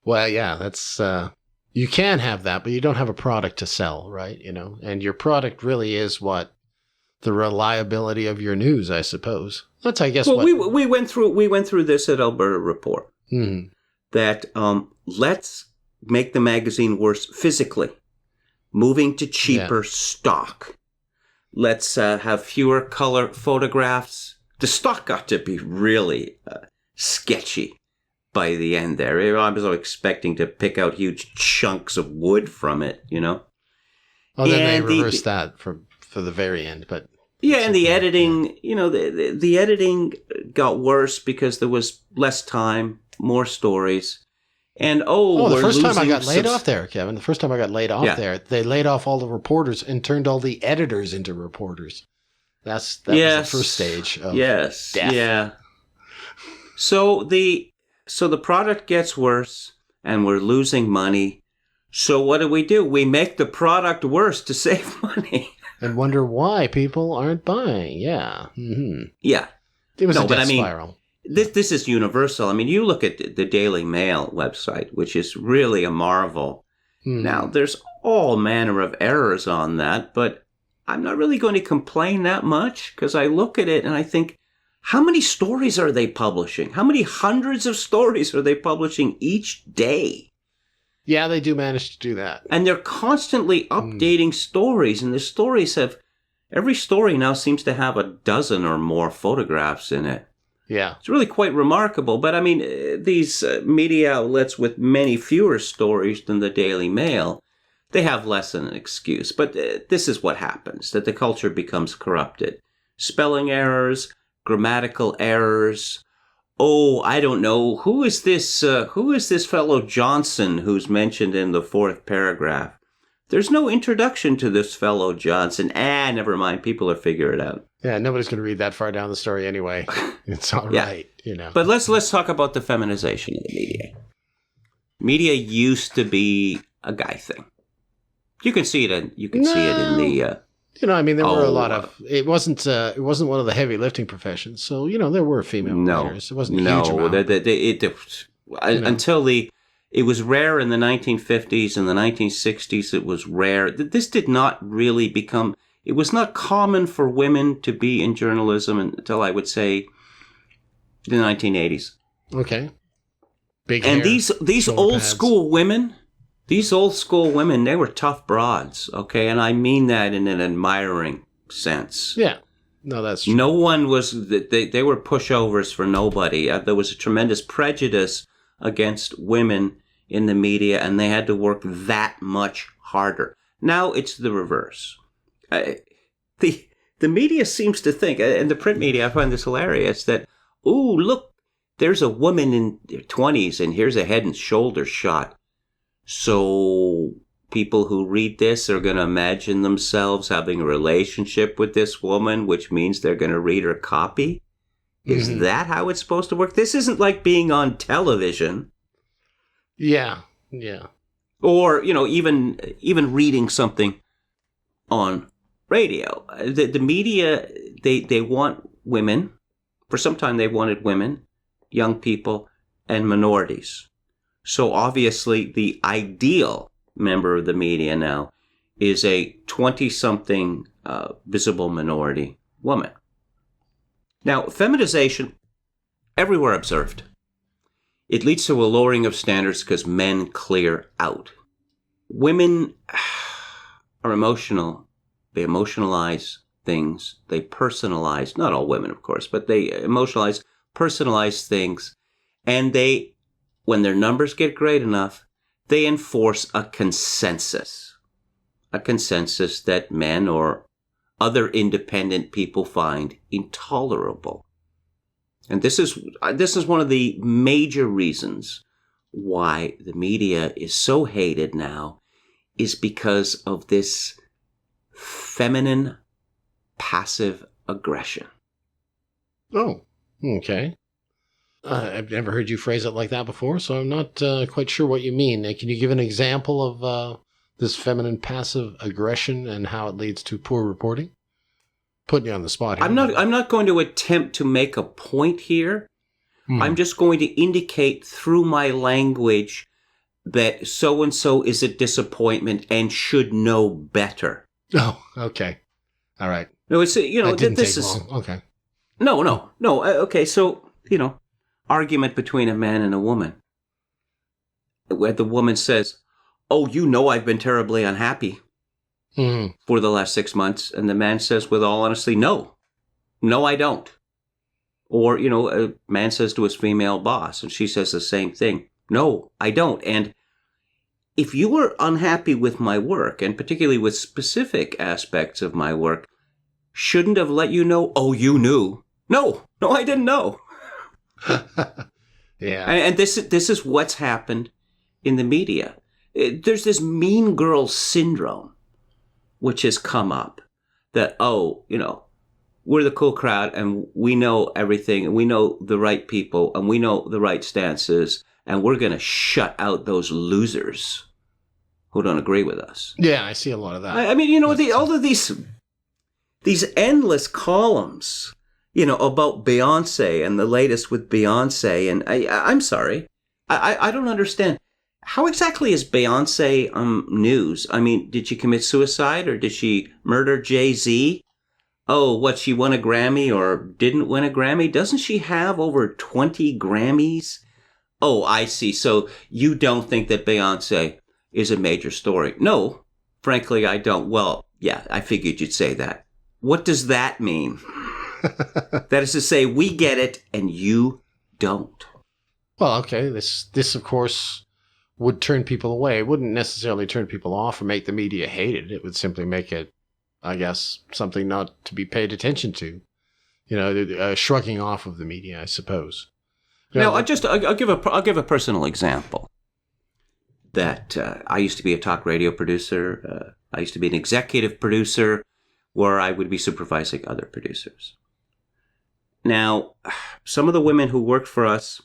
Well, yeah, that's, you can have that, but you don't have a product to sell, right? And your product really is what? The reliability of your news, I suppose. That's, I guess. Well, we went through this at Alberta Report. That let's make the magazine worse physically, moving to cheaper stock. Let's have fewer color photographs. The stock got to be really sketchy by the end there. I was expecting to pick out huge chunks of wood from it, Oh, then they reversed that for for the very end, but yeah, and the editing, the editing got worse because there was less time, more stories. And the first time I got laid off there, Kevin, the first time I got laid off there, they laid off all the reporters and turned all the editors into reporters. That was the first stage of death. Yeah. So the product gets worse and we're losing money. So what do? We make the product worse to save money. And wonder why people aren't buying. Yeah. Mm-hmm. Yeah. It was a death spiral. This is universal. I mean, you look at the Daily Mail website, which is really a marvel. Now, there's all manner of errors on that, but I'm not really going to complain that much because I look at it and I think, how many stories are they publishing? How many hundreds of stories are they publishing each day? Yeah, they do manage to do that. And they're constantly updating stories, and the stories every story now seems to have a dozen or more photographs in it. Yeah. It's really quite remarkable. But I mean, these media outlets with many fewer stories than the Daily Mail, they have less than an excuse. But this is what happens, that the culture becomes corrupted. Spelling errors, grammatical errors. Oh, I don't know. Who is this fellow Johnson who's mentioned in the 4th paragraph? There's no introduction to this fellow Johnson. Never mind. People will figure it out. Yeah, nobody's going to read that far down the story anyway. It's all right, But let's talk about the feminization of the media. Media used to be a guy thing. You can see it in the. There were a lot of. It wasn't one of the heavy lifting professions, so there were female writers. It wasn't a huge amount. Until it was rare in the 1950s and the 1960s. It was rare. This did not really become. It was not common for women to be in journalism until I would say the 1980s. Okay. Big and hair, these old pads. school women. These old school women, they were tough broads, okay? And I mean that in an admiring sense. Yeah. No, that's true. No one was, they were pushovers for nobody. There was a tremendous prejudice against women in the media, and they had to work that much harder. Now it's the reverse. The media seems to think, and the print media, I find this hilarious, that, ooh, look, there's a woman in their 20s, and here's a head and shoulders shot. So people who read this are going to imagine themselves having a relationship with this woman, which means they're going to read her copy. Is that how it's supposed to work? This isn't like being on television. Yeah, yeah. Or, even reading something on radio. The media, they want women. For some time they wanted women, young people, and minorities. So obviously the ideal member of the media now is a 20-something visible minority woman. Now, feminization, everywhere observed. It leads to a lowering of standards because men clear out. Women are emotional. They emotionalize things. They personalize, not all women, of course, but they emotionalize, personalize things. And they, when their numbers get great enough, they enforce a consensus that men or other independent people find intolerable. And this is one of the major reasons why the media is so hated now, is because of this feminine passive aggression. Oh, okay. I've never heard you phrase it like that before, so I'm not quite sure what you mean. Can you give an example of this feminine passive aggression and how it leads to poor reporting? Putting you on the spot here. I'm not going to attempt to make a point here. I'm just going to indicate through my language that so-and-so is a disappointment and should know better. Oh, okay. All right. No, it's, that didn't this take is... long. Okay. No. Okay, so, argument between a man and a woman. Where the woman says, oh, I've been terribly unhappy for the last 6 months. And the man says, with all honesty, no, I don't. Or, a man says to his female boss, and she says the same thing. No, I don't. And if you were unhappy with my work, and particularly with specific aspects of my work, shouldn't have let you know, oh, you knew. No, I didn't know. Yeah. And this is what's happened in the media. There's this mean girl syndrome, which has come up that, we're the cool crowd and we know everything and we know the right people and we know the right stances and we're going to shut out those losers who don't agree with us. Yeah, I see a lot of that. I mean, all of these endless columns, about Beyonce and the latest with Beyonce. And I'm sorry, I don't understand. How exactly is Beyonce news? I mean, did she commit suicide or did she murder Jay-Z? Oh, she won a Grammy or didn't win a Grammy? Doesn't she have over 20 Grammys? Oh, I see. So you don't think that Beyonce is a major story? No, frankly, I don't. Well, yeah, I figured you'd say that. What does that mean? That is to say, we get it and you don't. Well, okay, this of course would turn people away. It wouldn't necessarily turn people off or make the media hate it. It would simply make it, I guess, something not to be paid attention to. Shrugging off of the media, I suppose. Now, I'll give a personal example. That I used to be a talk radio producer. I used to be an executive producer, where I would be supervising other producers. Now, some of the women who worked for us,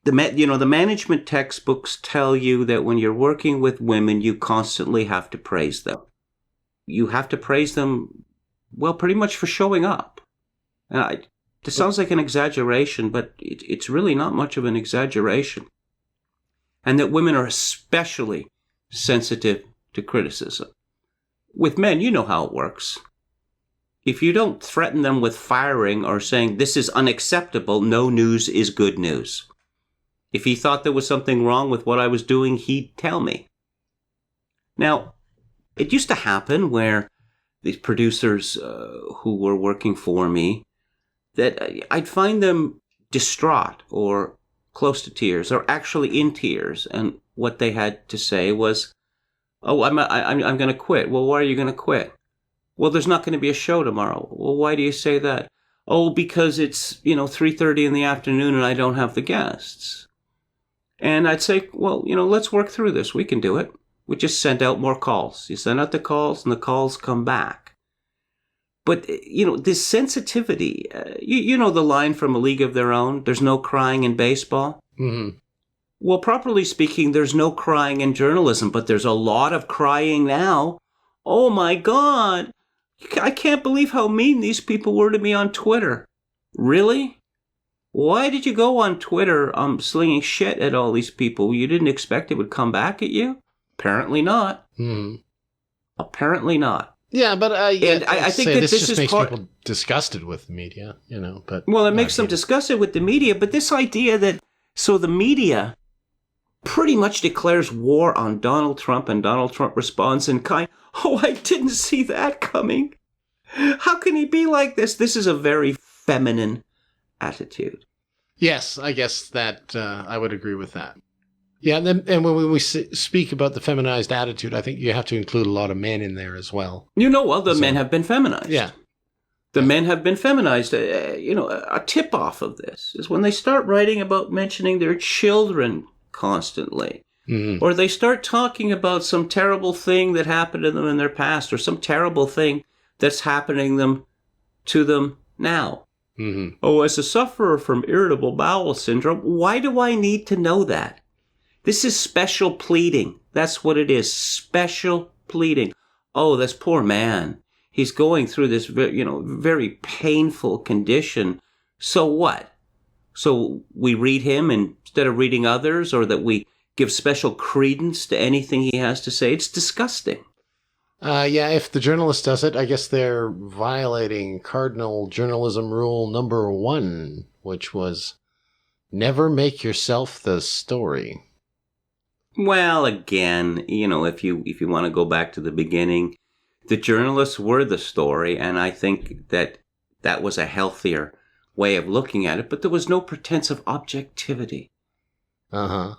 the management textbooks tell you that when you're working with women, you constantly have to praise them. You have to praise them, well, pretty much for showing up. And this sounds like an exaggeration, but it's really not much of an exaggeration. And that women are especially sensitive to criticism. With men, you know how it works. If you don't threaten them with firing or saying, this is unacceptable, no news is good news. If he thought there was something wrong with what I was doing, he'd tell me. Now, it used to happen where these producers who were working for me, that I'd find them distraught or close to tears or actually in tears. And what they had to say was, oh, I'm going to quit. Well, why are you going to quit? Well, there's not going to be a show tomorrow. Well, why do you say that? Oh, because it's, 3:30 in the afternoon and I don't have the guests. And I'd say, well, let's work through this. We can do it. We just send out more calls. You send out the calls and the calls come back. But, this sensitivity, you know the line from A League of Their Own, there's no crying in baseball. Mm-hmm. Well, properly speaking, there's no crying in journalism, but there's a lot of crying now. Oh, my God. I can't believe how mean these people were to me on Twitter. Really? Why did you go on Twitter slinging shit at all these people? You didn't expect it would come back at you? Apparently not. Mm-hmm. Apparently not. Yeah, but I think that this just makes part... people disgusted with the media, But well, it makes them disgusted with the media, but this idea that the media pretty much declares war on Donald Trump, and Donald Trump responds in kind. Oh, I didn't see that coming. How can he be like this? This is a very feminine attitude. Yes, I guess that I would agree with that. Yeah, and when we speak about the feminized attitude, I think you have to include a lot of men in there as well. The men have been feminized. Yeah. The men have been feminized. A tip-off of this is when they start writing about mentioning their children constantly. Mm-hmm. Or they start talking about some terrible thing that happened to them in their past or some terrible thing that's happening to them now. Mm-hmm. Oh, as a sufferer from irritable bowel syndrome, why do I need to know that? This is special pleading. That's what it is. Special pleading. Oh, this poor man. He's going through this, very painful condition. So what? So we read him instead of reading others, or that we give special credence to anything he has to say? It's disgusting. Yeah, if the journalist does it, I guess they're violating cardinal journalism rule number 1, which was never make yourself the story. Well, again, if you want to go back to the beginning, the journalists were the story, and I think that was a healthier way of looking at it, but there was no pretense of objectivity. Uh-huh.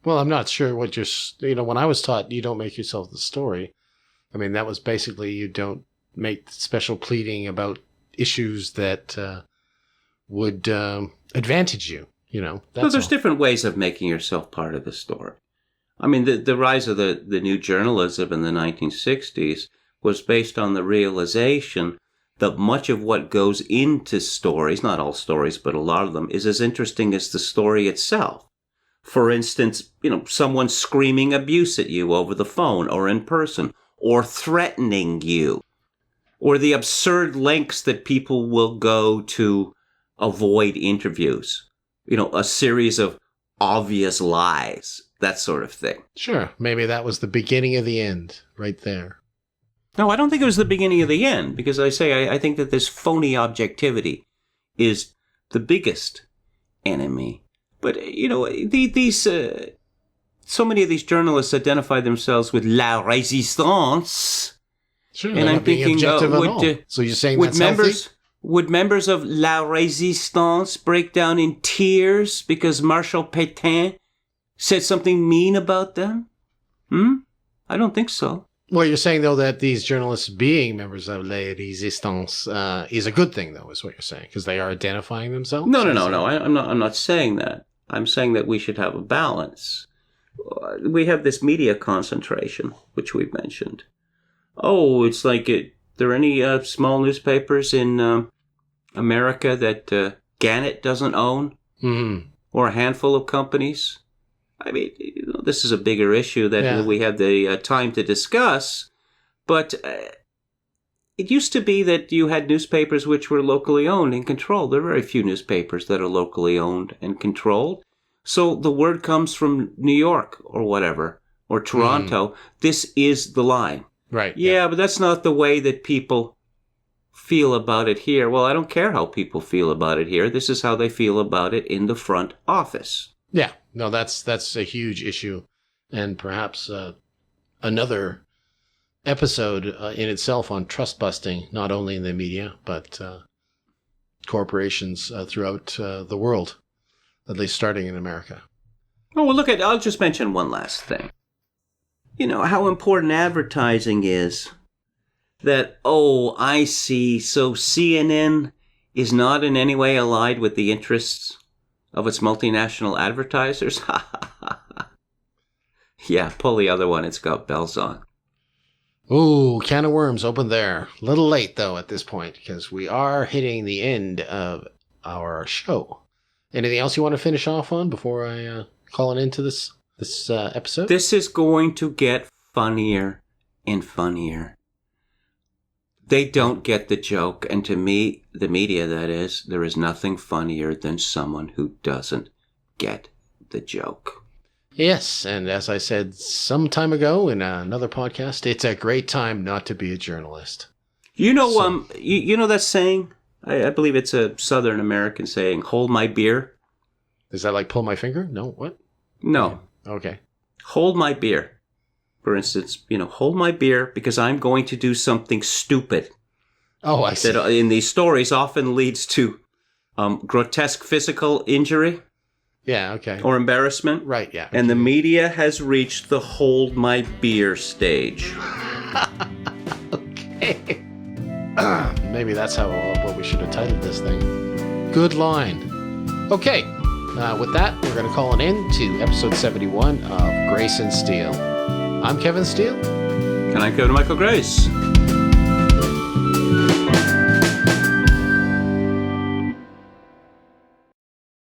Well, I'm not sure what when I was taught you don't make yourself the story, I mean, that was basically you don't make special pleading about issues that would advantage you, Well, there's different ways of making yourself part of the story. I mean, the rise of the new journalism in the 1960s was based on the realization that much of what goes into stories, not all stories, but a lot of them, is as interesting as the story itself. For instance, someone screaming abuse at you over the phone or in person, or threatening you, or the absurd lengths that people will go to avoid interviews. A series of obvious lies, that sort of thing. Sure, maybe that was the beginning of the end right there. No, I don't think it was the beginning of the end, because I think that this phony objectivity is the biggest enemy. But, these so many of these journalists identify themselves with la résistance. Sure, and I'm thinking, so you're saying that's healthy? Would members of la résistance break down in tears because Marshal Pétain said something mean about them? I don't think so. Well, you're saying, though, that these journalists being members of La Résistance is a good thing, though, is what you're saying, because they are identifying themselves? No. I'm not saying that. I'm saying that we should have a balance. We have this media concentration, which we've mentioned. Oh, it's like there are any small newspapers in America that Gannett doesn't own? Mm-hmm. Or a handful of companies? I mean, this is a bigger issue that we have the time to discuss, but it used to be that you had newspapers which were locally owned and controlled. There are very few newspapers that are locally owned and controlled. So the word comes from New York or whatever, or Toronto. This is the line. Right. Yeah, but that's not the way that people feel about it here. Well, I don't care how people feel about it here. This is how they feel about it in the front office. Yeah. No, that's a huge issue, and perhaps another episode in itself on trust busting, not only in the media, but corporations throughout the world, at least starting in America. Oh, well, I'll just mention one last thing. How important advertising is. That, I see, so CNN is not in any way allied with the interests of its multinational advertisers? Yeah, pull the other one. It's got bells on. Ooh, can of worms open there. A little late, though, at this point, because we are hitting the end of our show. Anything else you want to finish off on before I call it into this episode? This is going to get funnier and funnier. They don't get the joke, and to me, the media, that is, there is nothing funnier than someone who doesn't get the joke. Yes, and as I said some time ago in another podcast, it's a great time not to be a journalist. You know that saying? I believe it's a Southern American saying, hold my beer. Is that like pull my finger? No, what? No. Okay. Hold my beer. For instance, hold my beer because I'm going to do something stupid. Oh, I see. That in these stories often leads to grotesque physical injury. Yeah, okay. Or embarrassment. Right, yeah. And the media has reached the hold my beer stage. Okay. Maybe that's what we should have titled this thing. Good line. Okay. With that, we're going to call an end to episode 71 of Grace and Steel. I'm Kevin Steele. And I'm Kevin Michael Grace.